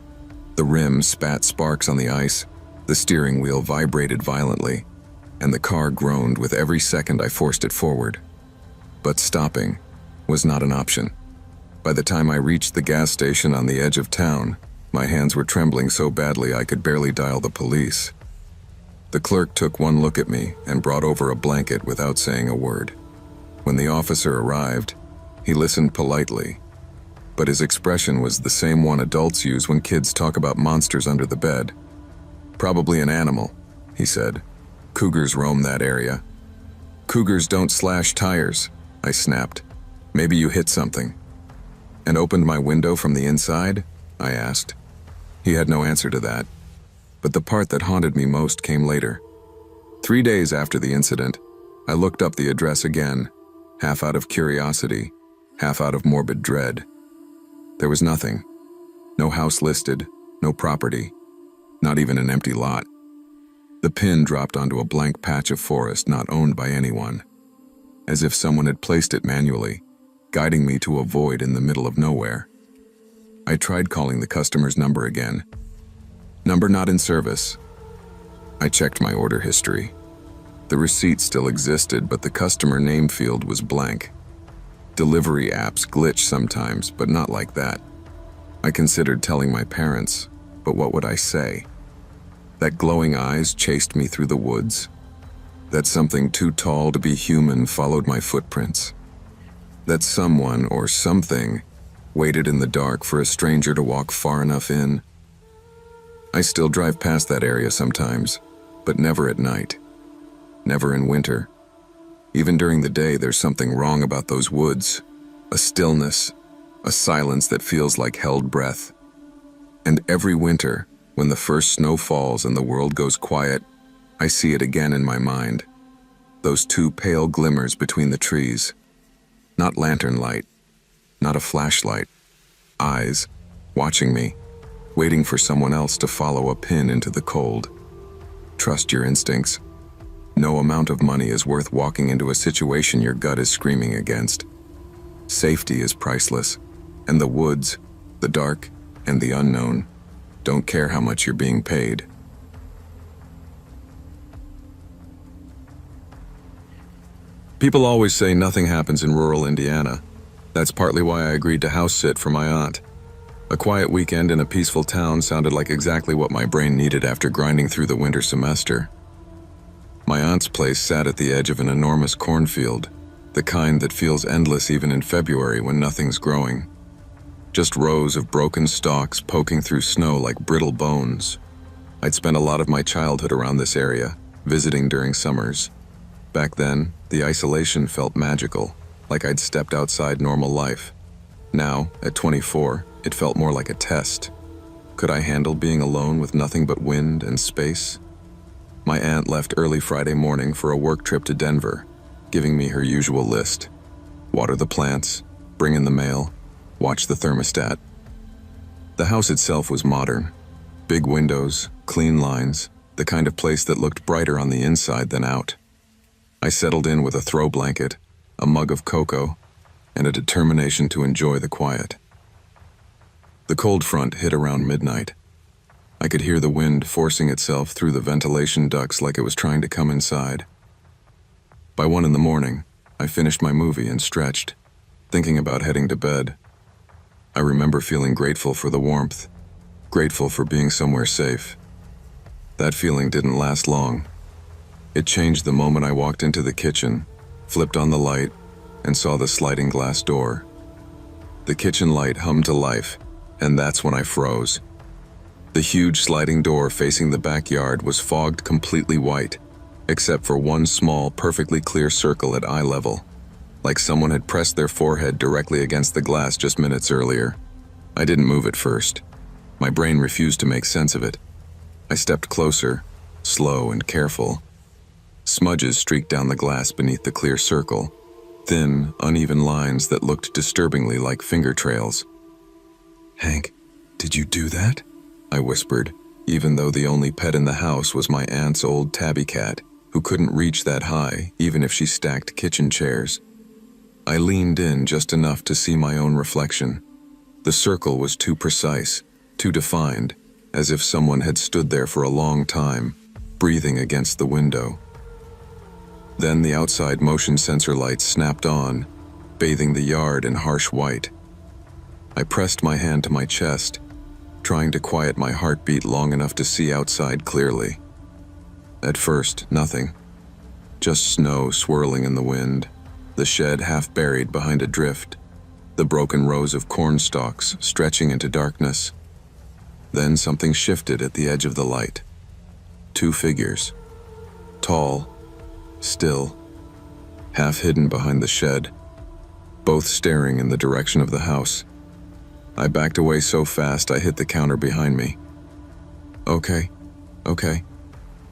The rim spat sparks on the ice, the steering wheel vibrated violently, and the car groaned with every second I forced it forward. But stopping was not an option. By the time I reached the gas station on the edge of town, my hands were trembling so badly I could barely dial the police. The clerk took one look at me and brought over a blanket without saying a word. When the officer arrived, he listened politely, but his expression was the same one adults use when kids talk about monsters under the bed. "Probably an animal," he said. "Cougars roam that area." "Cougars don't slash tires," I snapped. "Maybe you hit something." "And opened my window from the inside?" I asked. He had no answer to that. But the part that haunted me most came later. 3 days after the incident, I looked up the address again, half out of curiosity, half out of morbid dread. There was nothing. No house listed, no property, not even an empty lot. The pin dropped onto a blank patch of forest not owned by anyone, as if someone had placed it manually, guiding me to a void in the middle of nowhere. I tried calling the customer's number again. "Number not in service." I checked my order history. The receipt still existed, but the customer name field was blank. Delivery apps glitch sometimes, but not like that. I considered telling my parents, but what would I say? That glowing eyes chased me through the woods. That something too tall to be human followed my footprints. That someone or something waited in the dark for a stranger to walk far enough in. I still drive past that area sometimes, but never at night. Never in winter. Even during the day, there's something wrong about those woods. A stillness, a silence that feels like held breath. And every winter, when the first snow falls and the world goes quiet, I see it again in my mind. Those two pale glimmers between the trees. Not lantern light, not a flashlight. Eyes, watching me, waiting for someone else to follow a pin into the cold. Trust your instincts. No amount of money is worth walking into a situation your gut is screaming against. Safety is priceless, and the woods, the dark, and the unknown don't care how much you're being paid. People always say nothing happens in rural Indiana. That's partly why I agreed to house sit for my aunt. A quiet weekend in a peaceful town sounded like exactly what my brain needed after grinding through the winter semester. My aunt's place sat at the edge of an enormous cornfield, the kind that feels endless even in February when nothing's growing. Just rows of broken stalks poking through snow like brittle bones. I'd spent a lot of my childhood around this area, visiting during summers. Back then, the isolation felt magical, like I'd stepped outside normal life. Now, at 24, it felt more like a test. Could I handle being alone with nothing but wind and space? My aunt left early Friday morning for a work trip to Denver, giving me her usual list. Water the plants, bring in the mail, watch the thermostat. The house itself was modern. Big windows, clean lines, the kind of place that looked brighter on the inside than out. I settled in with a throw blanket, a mug of cocoa, and a determination to enjoy the quiet. The cold front hit around midnight. I could hear the wind forcing itself through the ventilation ducts like it was trying to come inside. By 1 in the morning, I finished my movie and stretched, thinking about heading to bed. I remember feeling grateful for the warmth, grateful for being somewhere safe. That feeling didn't last long. It changed the moment I walked into the kitchen, flipped on the light, and saw the sliding glass door. The kitchen light hummed to life, and that's when I froze. The huge sliding door facing the backyard was fogged completely white, except for one small, perfectly clear circle at eye level, like someone had pressed their forehead directly against the glass just minutes earlier. I didn't move at first. My brain refused to make sense of it. I stepped closer, slow and careful. Smudges streaked down the glass beneath the clear circle, thin, uneven lines that looked disturbingly like finger trails. "Hank, did you do that?" I whispered, even though the only pet in the house was my aunt's old tabby cat, who couldn't reach that high even if she stacked kitchen chairs. I leaned in just enough to see my own reflection. The circle was too precise, too defined, as if someone had stood there for a long time, breathing against the window. Then the outside motion sensor lights snapped on, bathing the yard in harsh white. I pressed my hand to my chest, trying to quiet my heartbeat long enough to see outside clearly. At first, nothing. Just snow swirling in the wind, the shed half buried behind a drift, the broken rows of corn stalks stretching into darkness. Then something shifted at the edge of the light. 2 figures. Tall, still, half hidden behind the shed, both staring in the direction of the house. I backed away so fast I hit the counter behind me. Okay.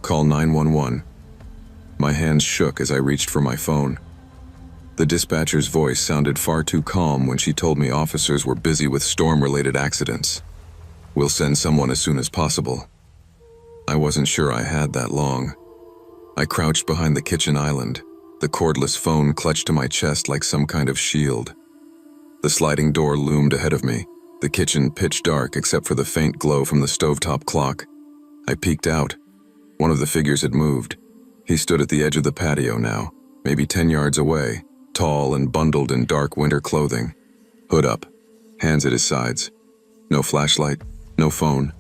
Call 911. My hands shook as I reached for my phone. The dispatcher's voice sounded far too calm when she told me officers were busy with storm-related accidents. "We'll send someone as soon as possible." I wasn't sure I had that long. I crouched behind the kitchen island, the cordless phone clutched to my chest like some kind of shield. The sliding door loomed ahead of me, the kitchen pitch dark except for the faint glow from the stovetop clock. I peeked out. One of the figures had moved. He stood at the edge of the patio now, maybe 10 yards away, tall and bundled in dark winter clothing. Hood up, hands at his sides. No flashlight, no phone,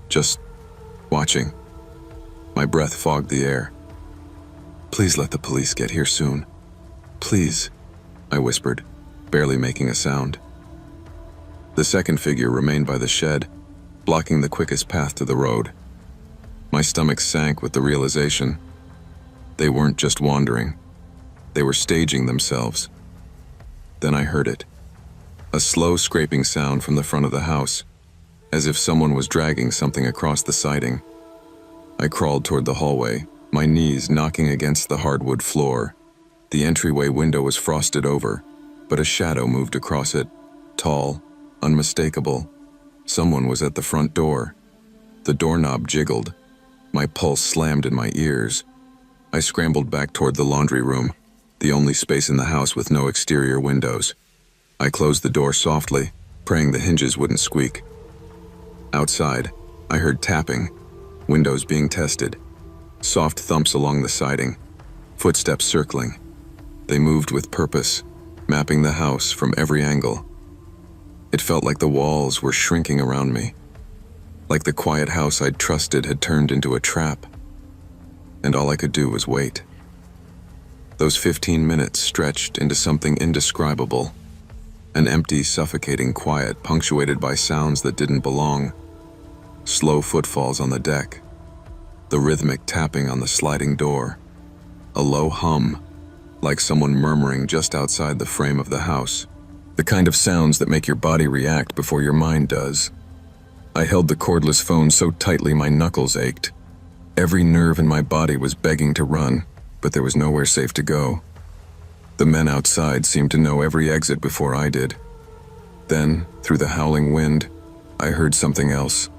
just watching. My breath fogged the air. "Please let the police get here soon. Please," I whispered, barely making a sound. The second figure remained by the shed, blocking the quickest path to the road. My stomach sank with the realization. They weren't just wandering. They were staging themselves. Then I heard it. A slow scraping sound from the front of the house, as if someone was dragging something across the siding. I crawled toward the hallway, my knees knocking against the hardwood floor. The entryway window was frosted over, but a shadow moved across it, tall, unmistakable. Someone was at the front door. The doorknob jiggled. My pulse slammed in my ears. I scrambled back toward the laundry room, the only space in the house with no exterior windows. I closed the door softly, praying the hinges wouldn't squeak. Outside, I heard tapping, windows being tested, soft thumps along the siding, footsteps circling. They moved with purpose, mapping the house from every angle. It felt like the walls were shrinking around me, like the quiet house I'd trusted had turned into a trap. And all I could do was wait. Those 15 minutes stretched into something indescribable, an empty, suffocating quiet punctuated by sounds that didn't belong. Slow footfalls on the deck, the rhythmic tapping on the sliding door, a low hum, like someone murmuring just outside the frame of the house. The kind of sounds that make your body react before your mind does. I held the cordless phone so tightly my knuckles ached. Every nerve in my body was begging to run, but there was nowhere safe to go. The men outside seemed to know every exit before I did. Then, through the howling wind, I heard something else.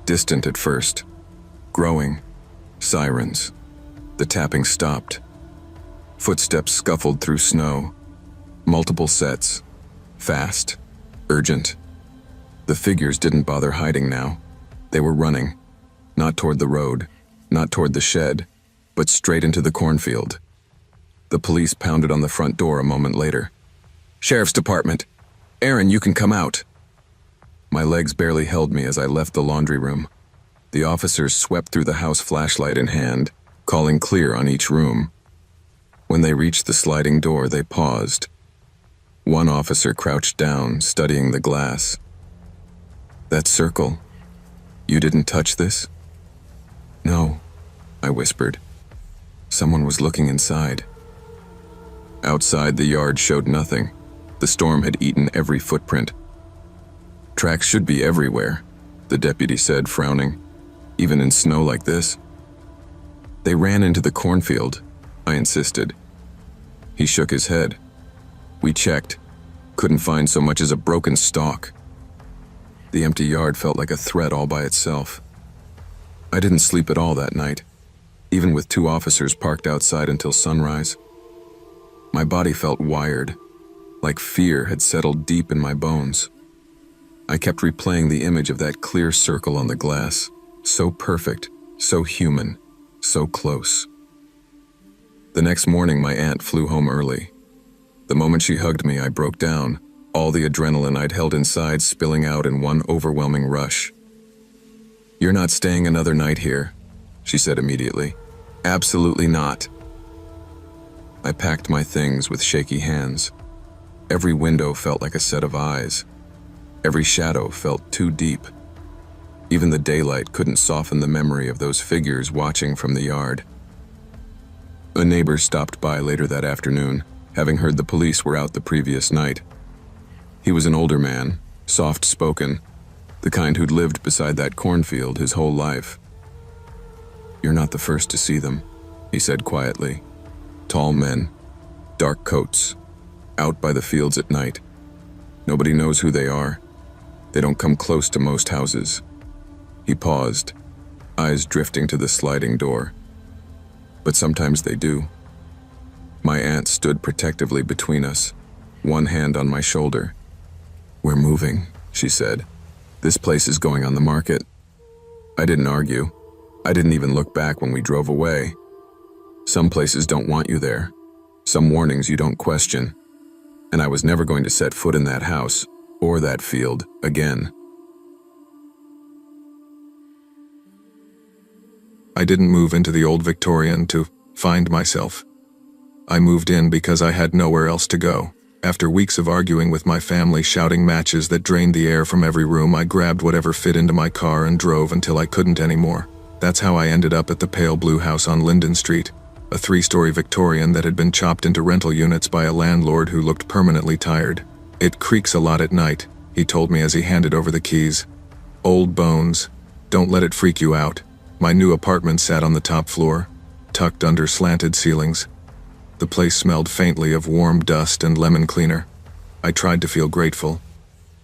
Distant at first. Growing. Sirens. The tapping stopped. Footsteps scuffled through snow. Multiple sets. Fast. Urgent. The figures didn't bother hiding now. They were running. Not toward the road, not toward the shed, but straight into the cornfield. The police pounded on the front door a moment later. "Sheriff's Department. Aaron, you can come out." My legs barely held me as I left the laundry room. The officers swept through the house, flashlight in hand, calling clear on each room. When they reached the sliding door, they paused. One officer crouched down, studying the glass. "That circle. You didn't touch this?" "No," I whispered. Someone was looking inside. Outside, the yard showed nothing. The storm had eaten every footprint. "Tracks should be everywhere," the deputy said, frowning. "Even in snow like this." "They ran into the cornfield," I insisted. He shook his head. "We checked. Couldn't find so much as a broken stalk." The empty yard felt like a threat all by itself. I didn't sleep at all that night, even with 2 officers parked outside until sunrise. My body felt wired, like fear had settled deep in my bones. I kept replaying the image of that clear circle on the glass, so perfect, so human, so close. The next morning, my aunt flew home early. The moment she hugged me, I broke down, all the adrenaline I'd held inside spilling out in one overwhelming rush. "You're not staying another night here," she said immediately. "Absolutely not." I packed my things with shaky hands. Every window felt like a set of eyes. Every shadow felt too deep. Even the daylight couldn't soften the memory of those figures watching from the yard. A neighbor stopped by later that afternoon, having heard the police were out the previous night. He was an older man, soft-spoken, the kind who'd lived beside that cornfield his whole life. "You're not the first to see them," he said quietly. "Tall men, dark coats, out by the fields at night. Nobody knows who they are. They don't come close to most houses." He paused, eyes drifting to the sliding door. "But sometimes they do." My aunt stood protectively between us, one hand on my shoulder. "We're moving," she said. "This place is going on the market." I didn't argue. I didn't even look back when we drove away. Some places don't want you there. Some warnings you don't question. And I was never going to set foot in that house, or that field, again. I didn't move into the old Victorian to find myself. I moved in because I had nowhere else to go. After weeks of arguing with my family, shouting matches that drained the air from every room, I grabbed whatever fit into my car and drove until I couldn't anymore. That's how I ended up at the pale blue house on Linden Street, a 3-story Victorian that had been chopped into rental units by a landlord who looked permanently tired. It creaks a lot at night, he told me as he handed over the keys. Old bones. Don't let it freak you out. My new apartment sat on the top floor, tucked under slanted ceilings. The place smelled faintly of warm dust and lemon cleaner. I tried to feel grateful.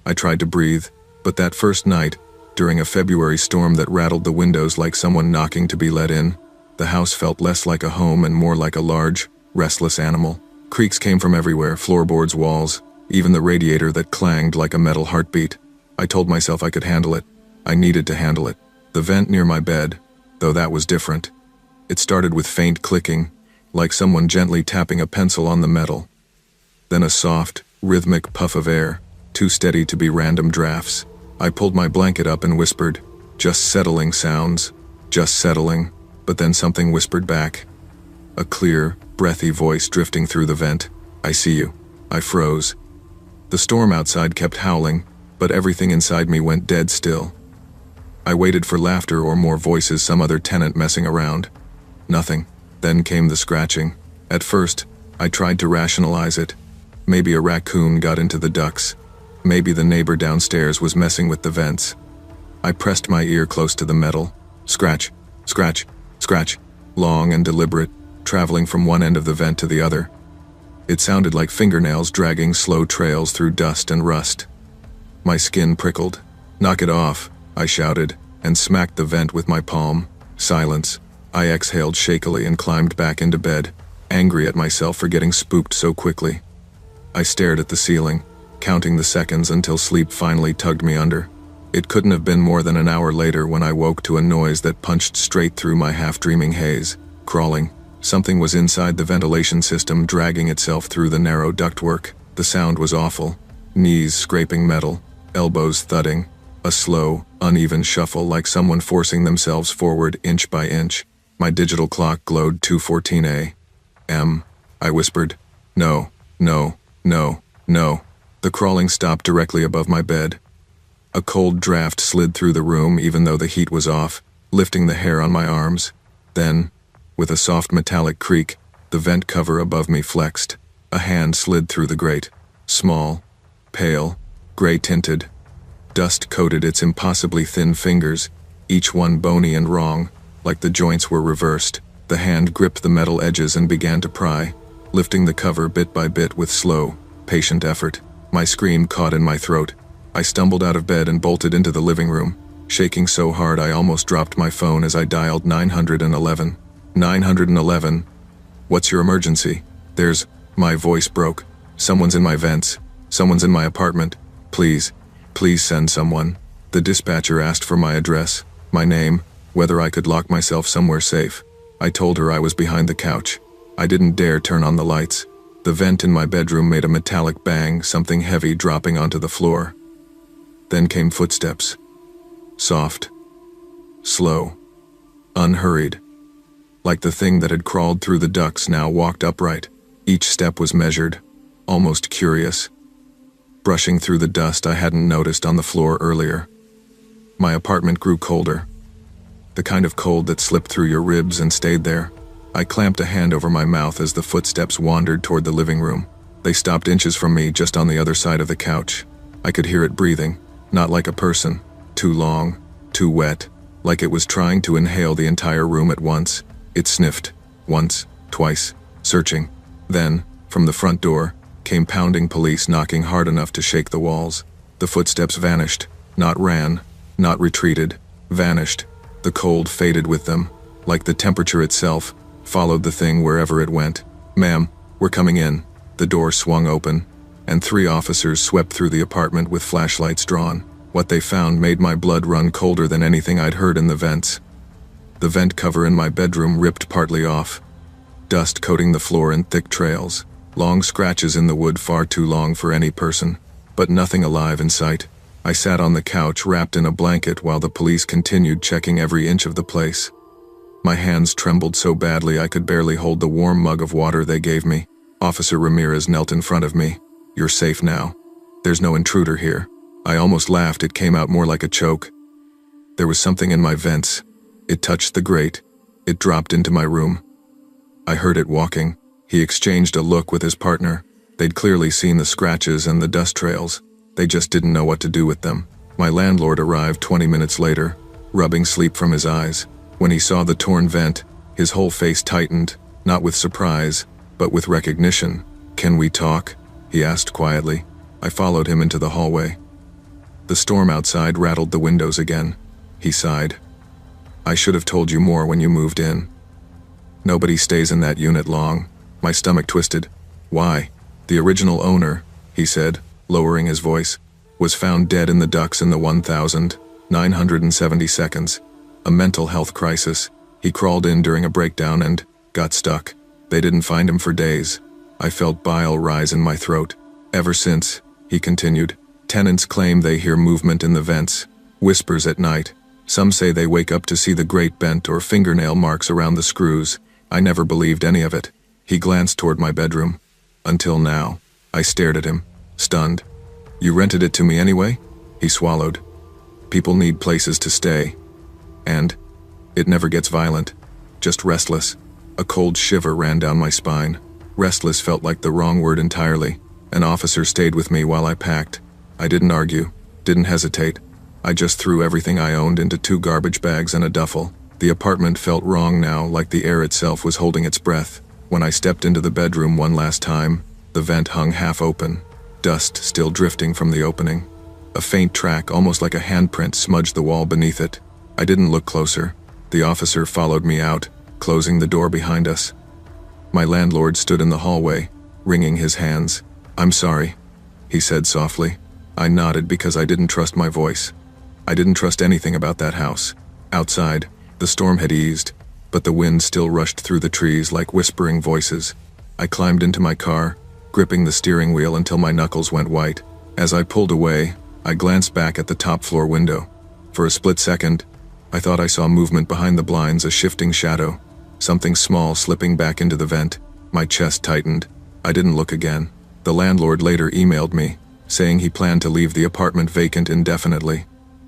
I tried to breathe, but that first night, during a February storm that rattled the windows like someone knocking to be let in, the house felt less like a home and more like a large, restless animal. Creaks came from everywhere, floorboards, walls, even the radiator that clanged like a metal heartbeat. I told myself I could handle it. I needed to handle it. The vent near my bed, though, that was different. It started with faint clicking, like someone gently tapping a pencil on the metal. Then a soft, rhythmic puff of air, too steady to be random drafts. I pulled my blanket up and whispered, "Just settling sounds, just settling," but then something whispered back. A clear, breathy voice drifting through the vent. "I see you." I froze. The storm outside kept howling, but everything inside me went dead still. I waited for laughter or more voices, some other tenant messing around. Nothing. Then came the scratching. At first, I tried to rationalize it. Maybe a raccoon got into the ducts. Maybe the neighbor downstairs was messing with the vents. I pressed my ear close to the metal. Scratch, scratch, scratch, long and deliberate, traveling from one end of the vent to the other. It sounded like fingernails dragging slow trails through dust and rust. My skin prickled. "Knock it off," I shouted, and smacked the vent with my palm. Silence. I exhaled shakily and climbed back into bed, angry at myself for getting spooked so quickly. I stared at the ceiling, counting the seconds until sleep finally tugged me under. It couldn't have been more than an hour later when I woke to a noise that punched straight through my half-dreaming haze. Crawling. Something was inside the ventilation system, dragging itself through the narrow ductwork. The sound was awful. Knees scraping metal, elbows thudding, a slow, uneven shuffle like someone forcing themselves forward inch by inch. My digital clock glowed 2:14 a.m. I whispered, "No, no, no, no." The crawling stopped directly above my bed. A cold draft slid through the room even though the heat was off, lifting the hair on my arms. Then, with a soft metallic creak, the vent cover above me flexed. A hand slid through the grate. Small, pale, gray-tinted. Dust coated its impossibly thin fingers, each one bony and wrong, like the joints were reversed. The hand gripped the metal edges and began to pry, lifting the cover bit by bit with slow, patient effort. My scream caught in my throat. I stumbled out of bed and bolted into the living room, shaking so hard I almost dropped my phone as I dialed 911. 911. "What's your emergency?" My voice broke. "Someone's in my vents. Someone's in my apartment. Please, please send someone." The dispatcher asked for my address, my name, whether I could lock myself somewhere safe. I told her I was behind the couch. I didn't dare turn on the lights. The vent in my bedroom made a metallic bang, something heavy dropping onto the floor. Then came footsteps. Soft. Slow. Unhurried. Like the thing that had crawled through the ducts now walked upright. Each step was measured, almost curious. Brushing through the dust I hadn't noticed on the floor earlier. My apartment grew colder. The kind of cold that slipped through your ribs and stayed there. I clamped a hand over my mouth as the footsteps wandered toward the living room. They stopped inches from me, just on the other side of the couch. I could hear it breathing, not like a person. Too long, too wet, like it was trying to inhale the entire room at once. It sniffed, once, twice, searching. Then, from the front door, came pounding police, knocking hard enough to shake the walls. The footsteps vanished, not ran, not retreated, vanished. The cold faded with them, like the temperature itself, followed the thing wherever it went. "Ma'am, we're coming in." The door swung open, and 3 officers swept through the apartment with flashlights drawn. What they found made my blood run colder than anything I'd heard in the vents. The vent cover in my bedroom ripped partly off, dust coating the floor in thick trails, long scratches in the wood far too long for any person, but nothing alive in sight. I sat on the couch wrapped in a blanket while the police continued checking every inch of the place. My hands trembled so badly I could barely hold the warm mug of water they gave me. Officer Ramirez knelt in front of me. "You're safe now. There's no intruder here." I almost laughed. It came out more like a choke. There was something in my vents. It touched the grate. It dropped into my room. I heard it walking. He exchanged a look with his partner. They'd clearly seen the scratches and the dust trails. They just didn't know what to do with them. My landlord arrived 20 minutes later, rubbing sleep from his eyes. When he saw the torn vent, his whole face tightened, not with surprise, but with recognition. "Can we talk?" he asked quietly. I followed him into the hallway. The storm outside rattled the windows again. He sighed. "I should have told you more when you moved in. Nobody stays in that unit long." My stomach twisted. "Why?" "The original owner," he said, lowering his voice, "was found dead in the ducts in the 1970 seconds. A mental health crisis. He crawled in during a breakdown and got stuck. They didn't find him for days." I felt bile rise in my throat. "Ever since," he continued, "tenants claim they hear movement in the vents, whispers at night. Some say they wake up to see the grate bent or fingernail marks around the screws. I never believed any of it." He glanced toward my bedroom. "Until now." I stared at him, stunned. "You rented it to me anyway?" He swallowed. "People need places to stay. And it never gets violent. Just restless." A cold shiver ran down my spine. Restless felt like the wrong word entirely. An officer stayed with me while I packed. I didn't argue, didn't hesitate. I just threw everything I owned into 2 garbage bags and a duffel. The apartment felt wrong now, like the air itself was holding its breath. When I stepped into the bedroom one last time, the vent hung half open, dust still drifting from the opening. A faint track, almost like a handprint, smudged the wall beneath it. I didn't look closer. The officer followed me out, closing the door behind us. My landlord stood in the hallway, wringing his hands. "I'm sorry," he said softly. I nodded because I didn't trust my voice. I didn't trust anything about that house. Outside, the storm had eased, but the wind still rushed through the trees like whispering voices. I climbed into my car, gripping the steering wheel until my knuckles went white. As I pulled away, I glanced back at the top floor window. For a split second, I thought I saw movement behind the blinds, a shifting shadow, something small slipping back into the vent. My chest tightened. I didn't look again. The landlord later emailed me, saying he planned to leave the apartment vacant indefinitely.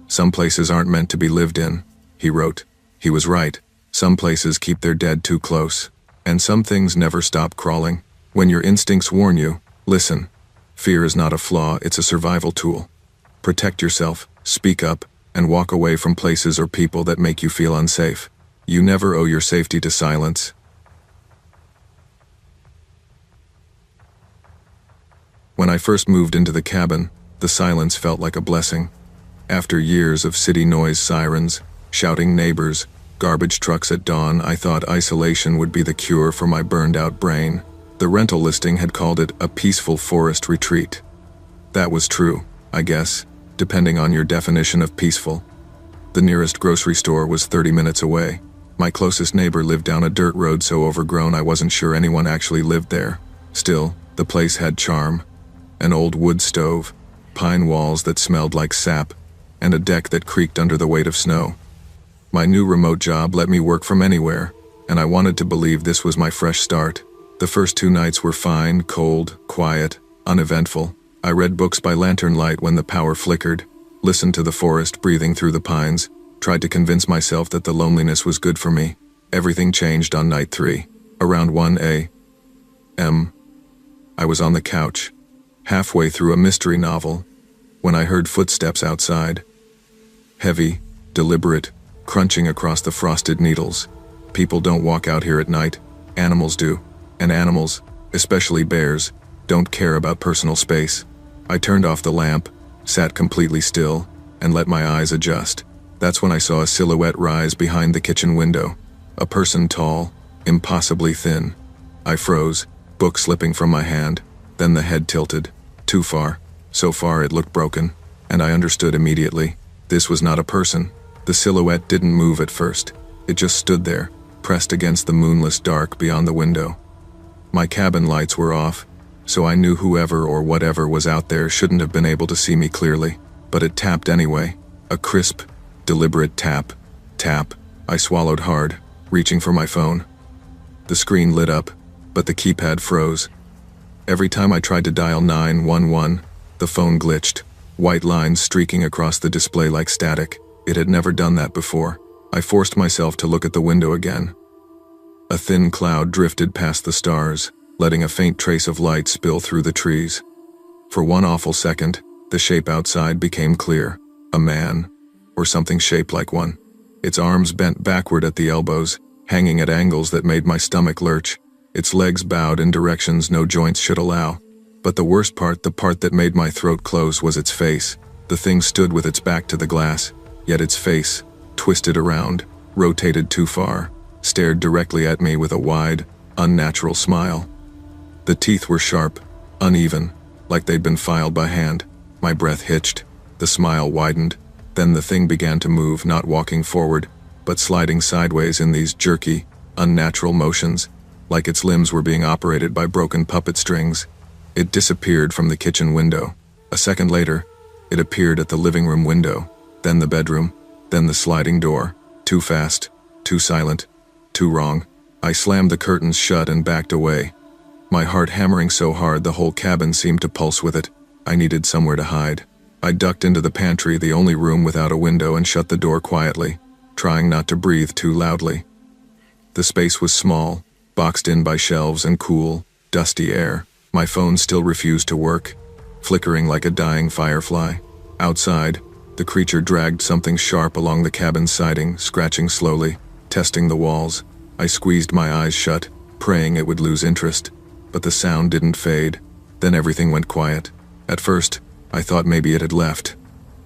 "Some places aren't meant to be lived in," he wrote. He was right. Some places keep their dead too close. And some things never stop crawling. When your instincts warn you, listen. Fear is not a flaw, it's a survival tool. Protect yourself, speak up, and walk away from places or people that make you feel unsafe. You never owe your safety to silence. When I first moved into the cabin, the silence felt like a blessing. After years of city noise, sirens, shouting neighbors, garbage trucks at dawn, I thought isolation would be the cure for my burned-out brain. The rental listing had called it a peaceful forest retreat. That was true, I guess, depending on your definition of peaceful. The nearest grocery store was 30 minutes away. My closest neighbor lived down a dirt road so overgrown I wasn't sure anyone actually lived there. Still, the place had charm. An old wood stove, pine walls that smelled like sap, and a deck that creaked under the weight of snow. My new remote job let me work from anywhere, and I wanted to believe this was my fresh start. The first 2 nights were fine, cold, quiet, uneventful. I read books by lantern light when the power flickered, listened to the forest breathing through the pines, tried to convince myself that the loneliness was good for me. Everything changed on night 3. Around 1 a.m., I was on the couch, halfway through a mystery novel, when I heard footsteps outside. Heavy, deliberate, crunching across the frosted needles. People don't walk out here at night. Animals do. And animals, especially bears, don't care about personal space. I turned off the lamp, sat completely still, and let my eyes adjust. That's when I saw a silhouette rise behind the kitchen window. A person tall, impossibly thin. I froze, book slipping from my hand. Then the head tilted. Too far. So far it looked broken. And I understood immediately. This was not a person. The silhouette didn't move at first. It just stood there, pressed against the moonless dark beyond the window. My cabin lights were off, so I knew whoever or whatever was out there shouldn't have been able to see me clearly. But it tapped anyway. A crisp, deliberate tap. Tap. I swallowed hard, reaching for my phone. The screen lit up, but the keypad froze. Every time I tried to dial 911, the phone glitched, white lines streaking across the display like static. It had never done that before. I forced myself to look at the window again. A thin cloud drifted past the stars, letting a faint trace of light spill through the trees. For one awful second, the shape outside became clear. A man, or something shaped like one. Its arms bent backward at the elbows, hanging at angles that made my stomach lurch. Its legs bowed in directions no joints should allow. But the worst part, the part that made my throat close, was its face. The thing stood with its back to the glass, yet its face, twisted around, rotated too far, stared directly at me with a wide, unnatural smile. The teeth were sharp, uneven, like they'd been filed by hand. My breath hitched. The smile widened. Then the thing began to move, not walking forward, but sliding sideways in these jerky, unnatural motions, like its limbs were being operated by broken puppet strings. It disappeared from the kitchen window. A second later, it appeared at the living room window, then the bedroom, then the sliding door. Too fast, too silent, too wrong. I slammed the curtains shut and backed away, my heart hammering so hard the whole cabin seemed to pulse with it. I needed somewhere to hide. I ducked into the pantry, the only room without a window, and shut the door quietly, trying not to breathe too loudly. The space was small, boxed in by shelves and cool, dusty air. My phone still refused to work, flickering like a dying firefly. Outside, the creature dragged something sharp along the cabin's siding, scratching slowly, testing the walls. I squeezed my eyes shut, praying it would lose interest. But the sound didn't fade. Then everything went quiet. At first, I thought maybe it had left.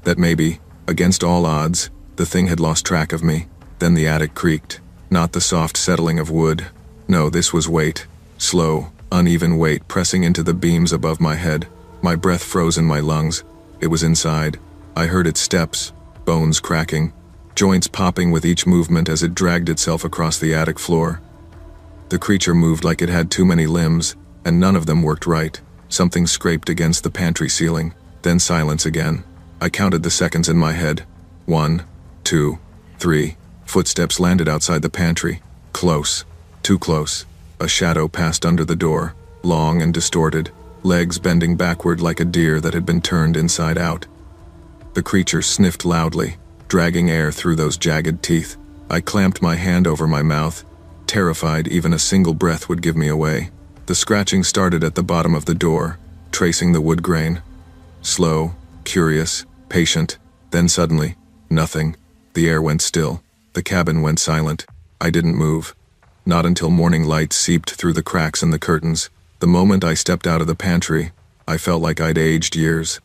That maybe, against all odds, the thing had lost track of me. Then the attic creaked. Not the soft settling of wood. No, this was weight. Slow, uneven weight pressing into the beams above my head. My breath froze in my lungs. It was inside. I heard its steps, bones cracking, joints popping with each movement as it dragged itself across the attic floor. The creature moved like it had too many limbs, and none of them worked right. Something scraped against the pantry ceiling, then silence again. I counted the seconds in my head. 1, 2, 3. Footsteps landed outside the pantry. Close. Too close. A shadow passed under the door, long and distorted, legs bending backward like a deer that had been turned inside out. The creature sniffed loudly, dragging air through those jagged teeth. I clamped my hand over my mouth, terrified even a single breath would give me away. The scratching started at the bottom of the door, tracing the wood grain. Slow, curious, patient. Then suddenly, nothing. The air went still. The cabin went silent. I didn't move. Not until morning light seeped through the cracks in the curtains. The moment I stepped out of the pantry, I felt like I'd aged years.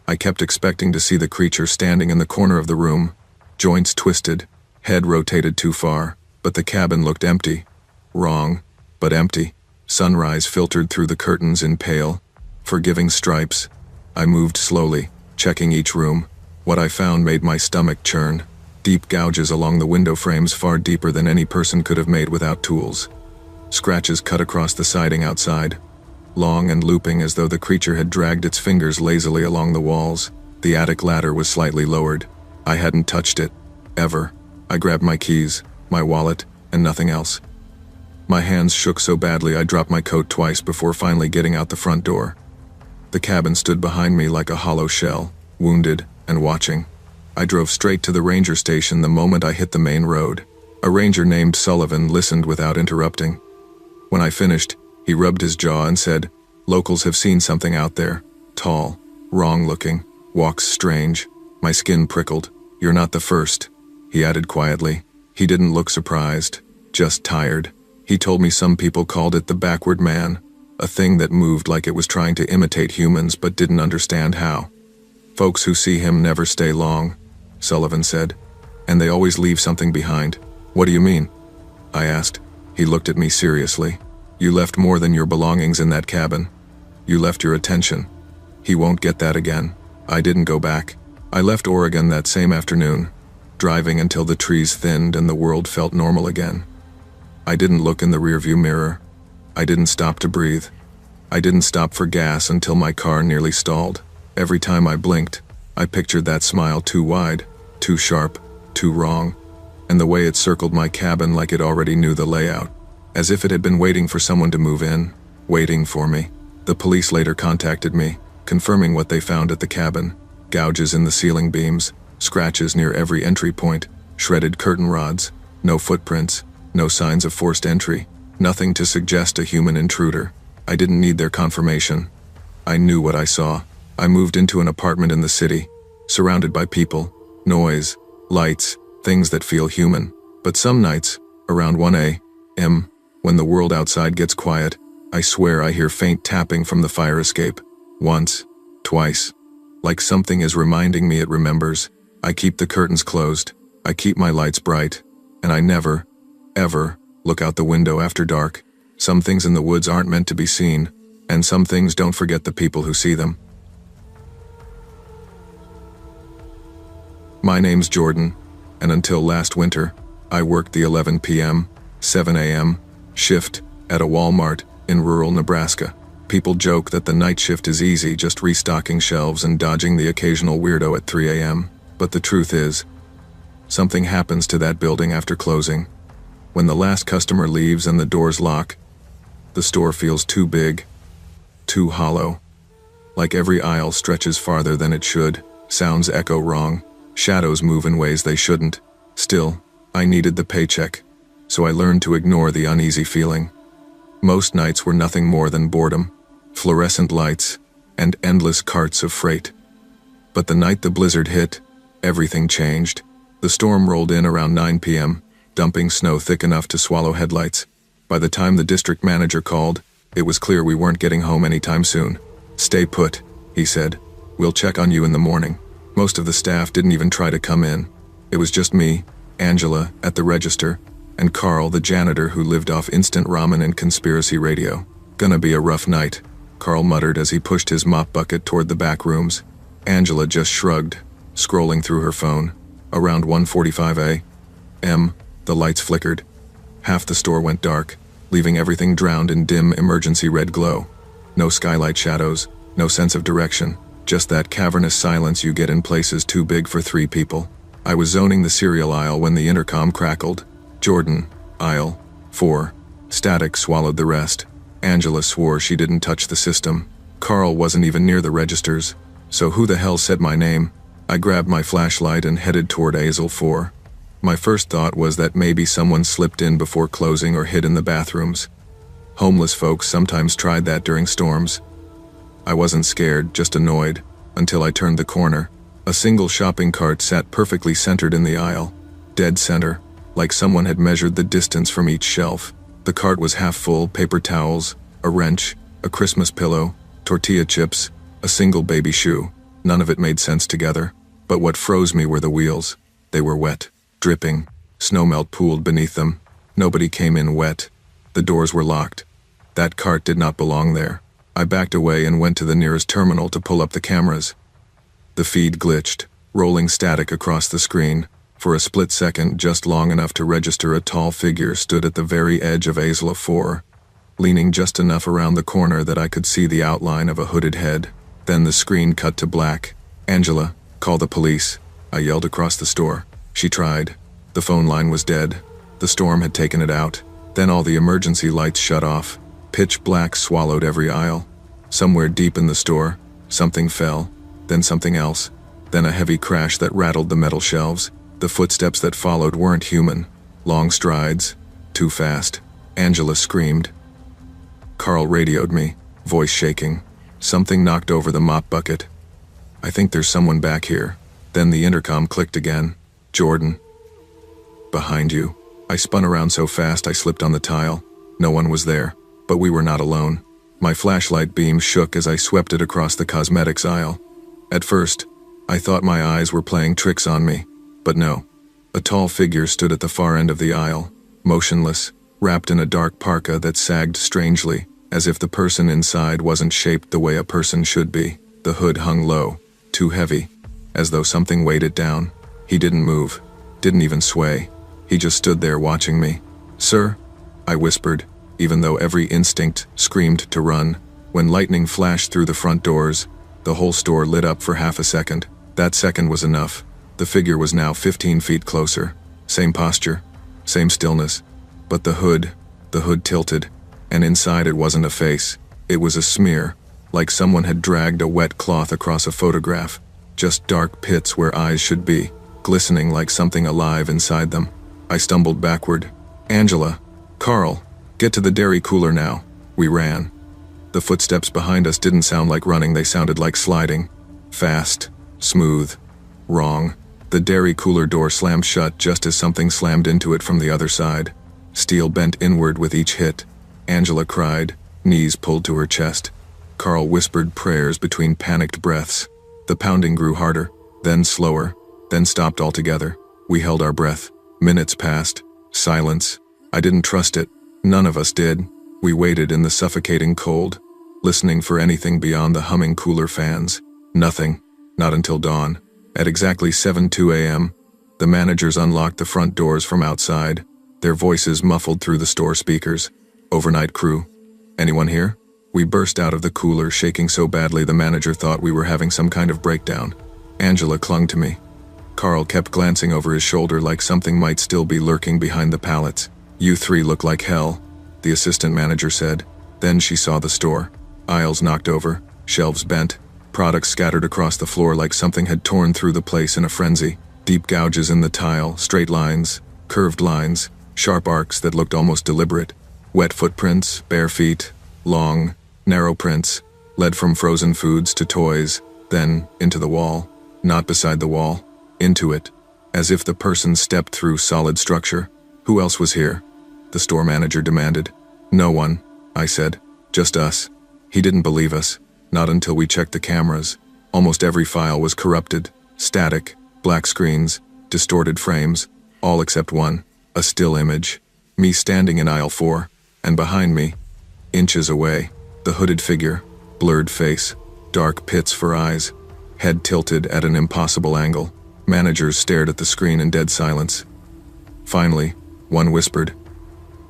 I kept expecting to see the creature standing in the corner of the room, joints twisted, head rotated too far, but the cabin looked empty. Wrong, but empty. Sunrise filtered through the curtains in pale, forgiving stripes. I moved slowly, checking each room. What I found made my stomach churn. Deep gouges along the window frames, far deeper than any person could have made without tools. Scratches cut across the siding outside, long and looping as though the creature had dragged its fingers lazily along the walls. The attic ladder was slightly lowered. I hadn't touched it, ever. I grabbed my keys, my wallet, and nothing else. My hands shook so badly I dropped my coat twice before finally getting out the front door. The cabin stood behind me like a hollow shell, wounded and watching. I drove straight to the ranger station the moment I hit the main road. A ranger named Sullivan listened without interrupting. When I finished, he rubbed his jaw and said, "Locals have seen something out there. Tall, wrong-looking, walks strange." My skin prickled. "You're not the first," he added quietly. He didn't look surprised, just tired. He told me some people called it the backward man, a thing that moved like it was trying to imitate humans but didn't understand how. "Folks who see him never stay long," Sullivan said, "and they always leave something behind." "What do you mean?" I asked. He looked at me seriously. "You left more than your belongings in that cabin. You left your attention. He won't get that again." I didn't go back. I left Oregon that same afternoon, driving until the trees thinned and the world felt normal again. I didn't look in the rearview mirror. I didn't stop to breathe. I didn't stop for gas until my car nearly stalled. Every time I blinked, I pictured that smile too wide, too sharp, too wrong, and the way it circled my cabin like it already knew the layout, as if it had been waiting for someone to move in, waiting for me. The police later contacted me, confirming what they found at the cabin: gouges in the ceiling beams, scratches near every entry point, shredded curtain rods, no footprints, no signs of forced entry, nothing to suggest a human intruder. I didn't need their confirmation. I knew what I saw. I moved into an apartment in the city, surrounded by people, noise, lights, things that feel human. But some nights, around 1 a.m., when the world outside gets quiet, I swear I hear faint tapping from the fire escape. Once, twice. Like something is reminding me it remembers. I keep the curtains closed. I keep my lights bright. And I never, ever, look out the window after dark. Some things in the woods aren't meant to be seen, and some things don't forget the people who see them. My name's Jordan, and until last winter, I worked the 11 p.m., 7 a.m. shift at a Walmart in rural Nebraska. People joke that the night shift is easy, just restocking shelves and dodging the occasional weirdo at 3 a.m. But the truth is, something happens to that building after closing. When the last customer leaves and the doors lock, the store feels too big, too hollow. Like every aisle stretches farther than it should, sounds echo wrong, shadows move in ways they shouldn't. Still, I needed the paycheck, so I learned to ignore the uneasy feeling. Most nights were nothing more than boredom, fluorescent lights, and endless carts of freight. But the night the blizzard hit, everything changed. The storm rolled in around 9 p.m., dumping snow thick enough to swallow headlights. By the time the district manager called, it was clear we weren't getting home anytime soon. "Stay put," he said. "We'll check on you in the morning." Most of the staff didn't even try to come in. It was just me, Angela, at the register, and Carl, the janitor who lived off instant ramen and conspiracy radio. "Gonna be a rough night," Carl muttered as he pushed his mop bucket toward the back rooms. Angela just shrugged, scrolling through her phone. Around 1:45 a.m., the lights flickered. Half the store went dark, leaving everything drowned in dim emergency red glow. No skylight shadows, no sense of direction, just that cavernous silence you get in places too big for 3 people. I was zoning the cereal aisle when the intercom crackled. "Jordan, aisle 4. Static swallowed the rest. Angela swore she didn't touch the system. Carl wasn't even near the registers, so who the hell said my name? I grabbed my flashlight and headed toward aisle 4. My first thought was that maybe someone slipped in before closing or hid in the bathrooms. Homeless folks sometimes tried that during storms. I wasn't scared, just annoyed, until I turned the corner. A single shopping cart sat perfectly centered in the aisle, dead center, like someone had measured the distance from each shelf. The cart was half full: paper towels, a wrench, a Christmas pillow, tortilla chips, a single baby shoe. None of it made sense together. But what froze me were the wheels. They were wet, dripping, snowmelt pooled beneath them. Nobody came in wet. The doors were locked. That cart did not belong there. I backed away and went to the nearest terminal to pull up the cameras. The feed glitched, rolling static across the screen. For a split second, just long enough to register, a tall figure stood at the very edge of aisle 4, leaning just enough around the corner that I could see the outline of a hooded head. Then the screen cut to black. "Angela, call the police," I yelled across the store. She tried. The phone line was dead. The storm had taken it out. Then all the emergency lights shut off. Pitch black swallowed every aisle. Somewhere deep in the store, something fell, then something else, then a heavy crash that rattled the metal shelves. The footsteps that followed weren't human. Long strides, too fast. Angela screamed. Carl radioed me, voice shaking. Something knocked over the mop bucket. "I think there's someone back here." Then the intercom clicked again. "Jordan. Behind you." I spun around so fast I slipped on the tile. No one was there, but we were not alone. My flashlight beam shook as I swept it across the cosmetics aisle. At first, I thought my eyes were playing tricks on me, but no. A tall figure stood at the far end of the aisle, motionless, wrapped in a dark parka that sagged strangely, as if the person inside wasn't shaped the way a person should be. The hood hung low, too heavy, as though something weighed it down. He didn't move, didn't even sway. He just stood there watching me. "Sir?" I whispered, even though every instinct screamed to run. When lightning flashed through the front doors, the whole store lit up for half a second. That second was enough. The figure was now 15 feet closer. Same posture, same stillness. But the hood tilted, and inside it wasn't a face. It was a smear, like someone had dragged a wet cloth across a photograph, just dark pits where eyes should be, glistening like something alive inside them. I stumbled backward. Angela, Carl, get to the dairy cooler now. We ran. The footsteps behind us didn't sound like running, they sounded like sliding. Fast, smooth, wrong. The dairy cooler door slammed shut just as something slammed into it from the other side. Steel bent inward with each hit. Angela cried, knees pulled to her chest. Carl whispered prayers between panicked breaths. The pounding grew harder, then slower, then stopped altogether. We held our breath. Minutes passed. Silence. I didn't trust it. None of us did. We waited in the suffocating cold, listening for anything beyond the humming cooler fans. Nothing. Not until dawn. At exactly 7:02 a.m., the managers unlocked the front doors from outside, their voices muffled through the store speakers. Overnight crew. Anyone here? We burst out of the cooler, shaking so badly the manager thought we were having some kind of breakdown. Angela clung to me. Carl kept glancing over his shoulder like something might still be lurking behind the pallets. "You three look like hell," the assistant manager said. Then she saw the store. Aisles knocked over, shelves bent, products scattered across the floor like something had torn through the place in a frenzy. Deep gouges in the tile, straight lines, curved lines, sharp arcs that looked almost deliberate. Wet footprints, bare feet, long, narrow prints, led from frozen foods to toys, then into the wall. Not beside the wall, into it, as if the person stepped through solid structure. "Who else was here?" the store manager demanded. "No one," I said. "Just us." He didn't believe us, not until we checked the cameras. Almost every file was corrupted, static, black screens, distorted frames, all except one, a still image. Me standing in aisle 4, and behind me, inches away, the hooded figure, blurred face, dark pits for eyes, head tilted at an impossible angle. Managers stared at the screen in dead silence. Finally, one whispered,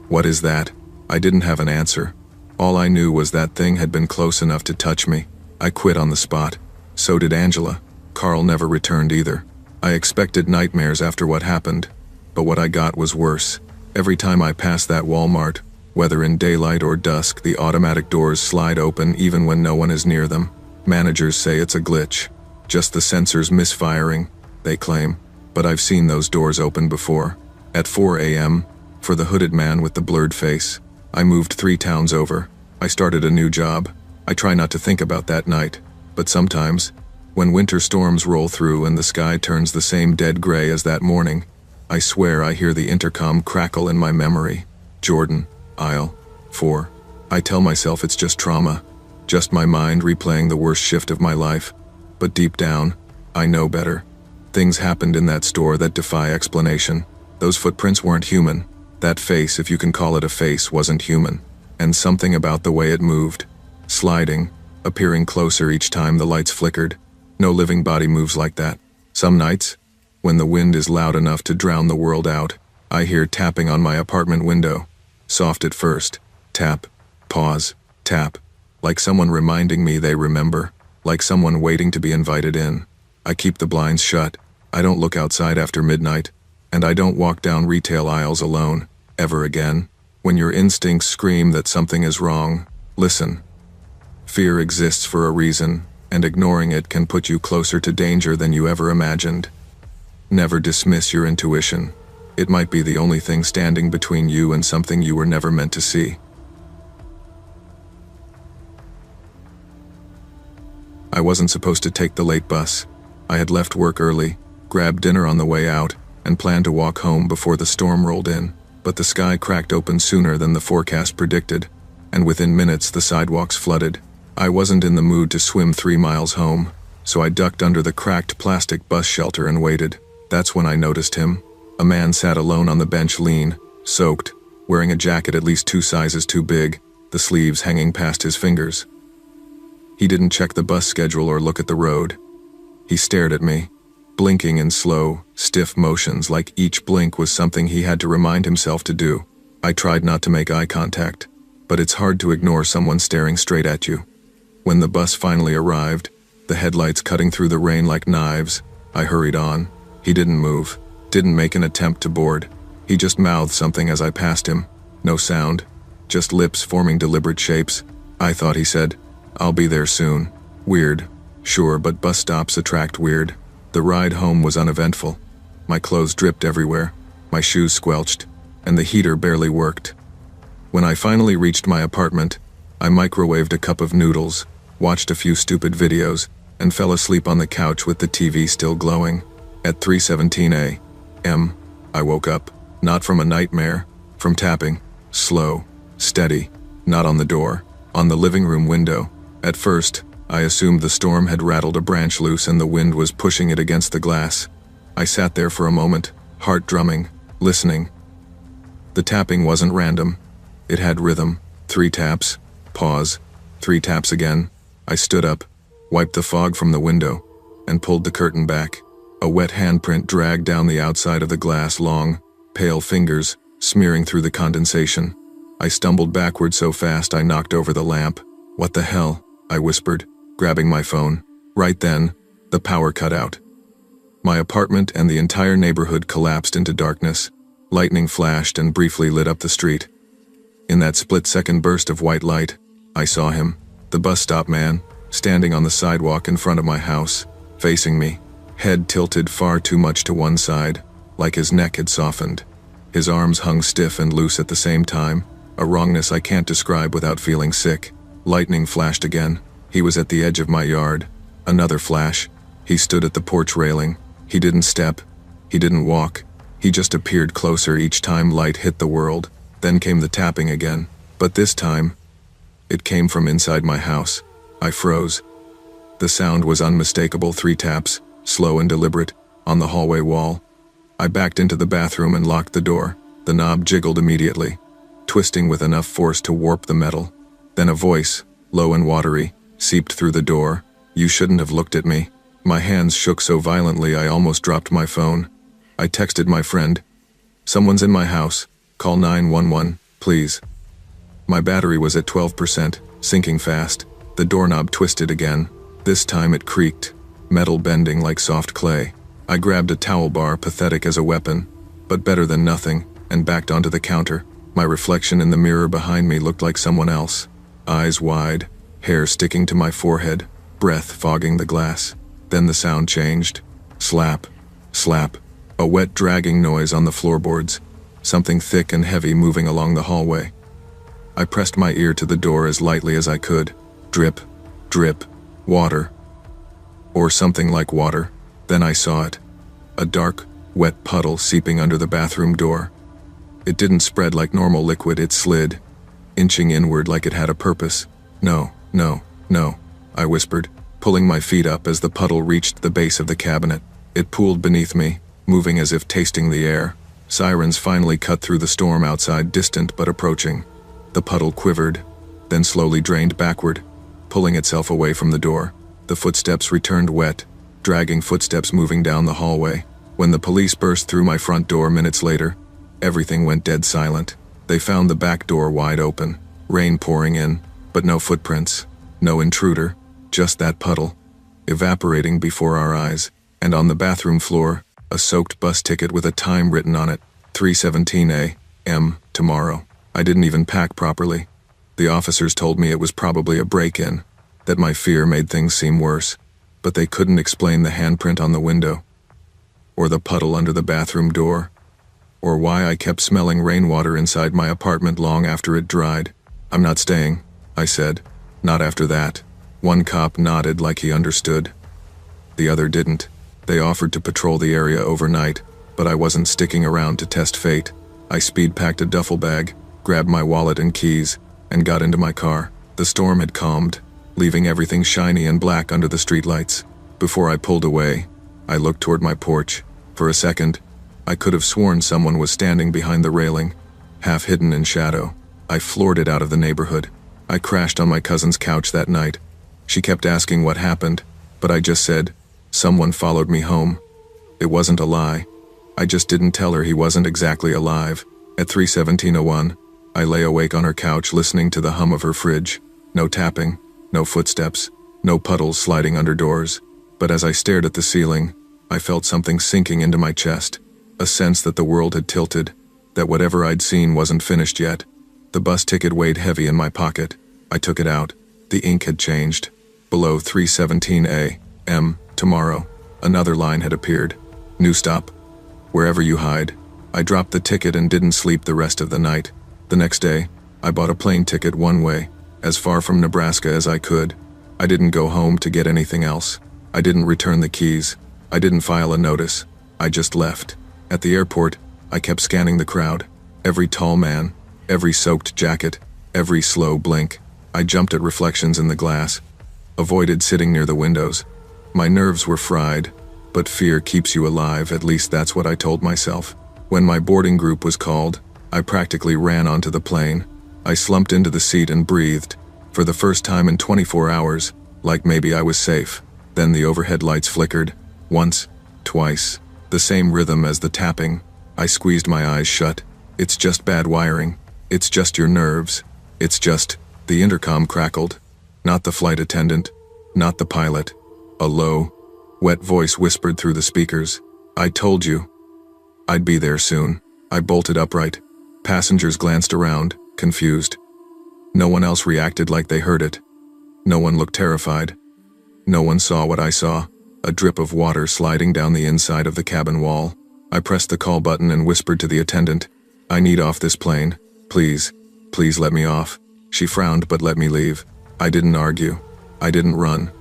"What is that?" I didn't have an answer. All I knew was that thing had been close enough to touch me. I quit on the spot. So did Angela. Carl never returned either. I expected nightmares after what happened, but what I got was worse. Every time I pass that Walmart, whether in daylight or dusk, the automatic doors slide open even when no one is near them. Managers say it's a glitch, just the sensors misfiring, they claim, but I've seen those doors open before. At 4 a.m., for the hooded man with the blurred face, I moved 3 towns over. I started a new job. I try not to think about that night, but sometimes, when winter storms roll through and the sky turns the same dead gray as that morning, I swear I hear the intercom crackle in my memory. "Jordan, aisle 4. I tell myself it's just trauma, just my mind replaying the worst shift of my life. But deep down, I know better. Things happened in that store that defy explanation. Those footprints weren't human. That face, if you can call it a face, wasn't human. And something about the way it moved. Sliding, appearing closer each time the lights flickered. No living body moves like that. Some nights, when the wind is loud enough to drown the world out, I hear tapping on my apartment window. Soft at first. Tap. Pause. Tap. Like someone reminding me they remember. Like someone waiting to be invited in. I keep the blinds shut. I don't look outside after midnight. And I don't walk down retail aisles alone, ever again. When your instincts scream that something is wrong, listen. Fear exists for a reason, and ignoring it can put you closer to danger than you ever imagined. Never dismiss your intuition. It might be the only thing standing between you and something you were never meant to see. I wasn't supposed to take the late bus. I had left work early, grabbed dinner on the way out, and planned to walk home before the storm rolled in. But the sky cracked open sooner than the forecast predicted, and within minutes the sidewalks flooded. I wasn't in the mood to swim 3 miles home, so I ducked under the cracked plastic bus shelter and waited. That's when I noticed him. A man sat alone on the bench, lean, soaked, wearing a jacket at least 2 sizes too big, the sleeves hanging past his fingers. He didn't check the bus schedule or look at the road. He stared at me, blinking in slow, stiff motions like each blink was something he had to remind himself to do. I tried not to make eye contact, but it's hard to ignore someone staring straight at you. When the bus finally arrived, the headlights cutting through the rain like knives, I hurried on. He didn't move, didn't make an attempt to board. He just mouthed something as I passed him. No sound, just lips forming deliberate shapes. I thought he said, "I'll be there soon." Weird. Sure, but bus stops attract weird. The ride home was uneventful. My clothes dripped everywhere, my shoes squelched, and the heater barely worked. When I finally reached my apartment, I microwaved a cup of noodles, watched a few stupid videos, and fell asleep on the couch with the TV still glowing. At 3:17 a.m., I woke up, not from a nightmare, from tapping, slow, steady, not on the door, on the living room window. At first, I assumed the storm had rattled a branch loose and the wind was pushing it against the glass. I sat there for a moment, heart drumming, listening. The tapping wasn't random. It had rhythm. 3 taps, pause, 3 taps again. I stood up, wiped the fog from the window, and pulled the curtain back. A wet handprint dragged down the outside of the glass, long, pale fingers, smearing through the condensation. I stumbled backward so fast I knocked over the lamp. "What the hell?" I whispered, grabbing my phone. Right then, the power cut out. My apartment and the entire neighborhood collapsed into darkness. Lightning flashed and briefly lit up the street. In that split-second burst of white light, I saw him, the bus stop man, standing on the sidewalk in front of my house, facing me, head tilted far too much to one side, like his neck had softened. His arms hung stiff and loose at the same time, a wrongness I can't describe without feeling sick. Lightning flashed again. He was at the edge of my yard. Another flash. He stood at the porch railing. He didn't step. He didn't walk. He just appeared closer each time light hit the world. Then came the tapping again. But this time, it came from inside my house. I froze. The sound was unmistakable. 3 taps, slow and deliberate, on the hallway wall. I backed into the bathroom and locked the door. The knob jiggled immediately, twisting with enough force to warp the metal. Then a voice, low and watery, seeped through the door. "You shouldn't have looked at me." My hands shook so violently I almost dropped my phone. I texted my friend, "Someone's in my house. Call 911, please." My battery was at 12%, sinking fast. The doorknob twisted again. This time it creaked, metal bending like soft clay. I grabbed a towel bar, pathetic as a weapon, but better than nothing, and backed onto the counter. My reflection in the mirror behind me looked like someone else. Eyes wide, hair sticking to my forehead, breath fogging the glass. Then the sound changed. Slap, slap, a wet dragging noise on the floorboards, something thick and heavy moving along the hallway. I pressed my ear to the door as lightly as I could. Drip, drip, water. Or something like water. Then I saw it. A dark, wet puddle seeping under the bathroom door. It didn't spread like normal liquid, it slid, inching inward like it had a purpose. "No, no, no," I whispered, pulling my feet up as the puddle reached the base of the cabinet. It pooled beneath me, moving as if tasting the air. Sirens finally cut through the storm outside, distant but approaching. The puddle quivered, then slowly drained backward, pulling itself away from the door. The footsteps returned, wet, dragging footsteps moving down the hallway. When the police burst through my front door minutes later, everything went dead silent. They found the back door wide open, rain pouring in, but no footprints, no intruder, just that puddle, evaporating before our eyes. And on the bathroom floor, a soaked bus ticket with a time written on it, 3:17 a.m. tomorrow. I didn't even pack properly. The officers told me it was probably a break-in, that my fear made things seem worse, but they couldn't explain the handprint on the window, or the puddle under the bathroom door, or why I kept smelling rainwater inside my apartment long after it dried. "I'm not staying," I said. "Not after that." One cop nodded like he understood. The other didn't. They offered to patrol the area overnight, but I wasn't sticking around to test fate. I speed-packed a duffel bag, grabbed my wallet and keys, and got into my car. The storm had calmed, leaving everything shiny and black under the streetlights. Before I pulled away, I looked toward my porch. For a second, I could have sworn someone was standing behind the railing, half hidden in shadow. I floored it out of the neighborhood. I crashed on my cousin's couch that night. She kept asking what happened, but I just said, "Someone followed me home." It wasn't a lie. I just didn't tell her he wasn't exactly alive. At 3:17:01, I lay awake on her couch listening to the hum of her fridge. No tapping, no footsteps, no puddles sliding under doors. But as I stared at the ceiling, I felt something sinking into my chest. A sense that the world had tilted, that whatever I'd seen wasn't finished yet. The bus ticket weighed heavy in my pocket. I took it out. The ink had changed. Below 3:17 a.m. tomorrow, another line had appeared. New stop. Wherever you hide. I dropped the ticket and didn't sleep the rest of the night. The next day, I bought a plane ticket one way, as far from Nebraska as I could. I didn't go home to get anything else. I didn't return the keys. I didn't file a notice. I just left. At the airport, I kept scanning the crowd. Every tall man, every soaked jacket, every slow blink. I jumped at reflections in the glass, avoided sitting near the windows. My nerves were fried, but fear keeps you alive, at least that's what I told myself. When my boarding group was called, I practically ran onto the plane. I slumped into the seat and breathed, for the first time in 24 hours, like maybe I was safe. Then the overhead lights flickered, once, twice, the same rhythm as the tapping. I squeezed my eyes shut. It's just bad wiring. It's just your nerves. It's just, the intercom crackled. Not the flight attendant, not the pilot. A low, wet voice whispered through the speakers. I told you. I'd be there soon. I bolted upright. Passengers glanced around, confused. No one else reacted like they heard it. No one looked terrified. No one saw what I saw, a drip of water sliding down the inside of the cabin wall. I pressed the call button and whispered to the attendant, I need off this plane. Please, please let me off. She frowned but let me leave. I didn't argue. I didn't run.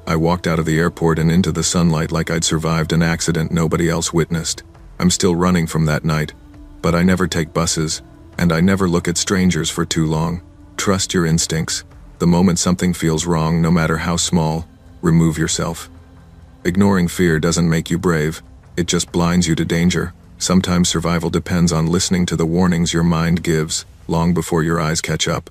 I walked out of the airport and into the sunlight like I'd survived an accident nobody else witnessed. I'm still running from that night, but I never take buses, and I never look at strangers for too long. Trust your instincts. The moment something feels wrong, no matter how small, remove yourself. Ignoring fear doesn't make you brave, it just blinds you to danger. Sometimes survival depends on listening to the warnings your mind gives, long before your eyes catch up.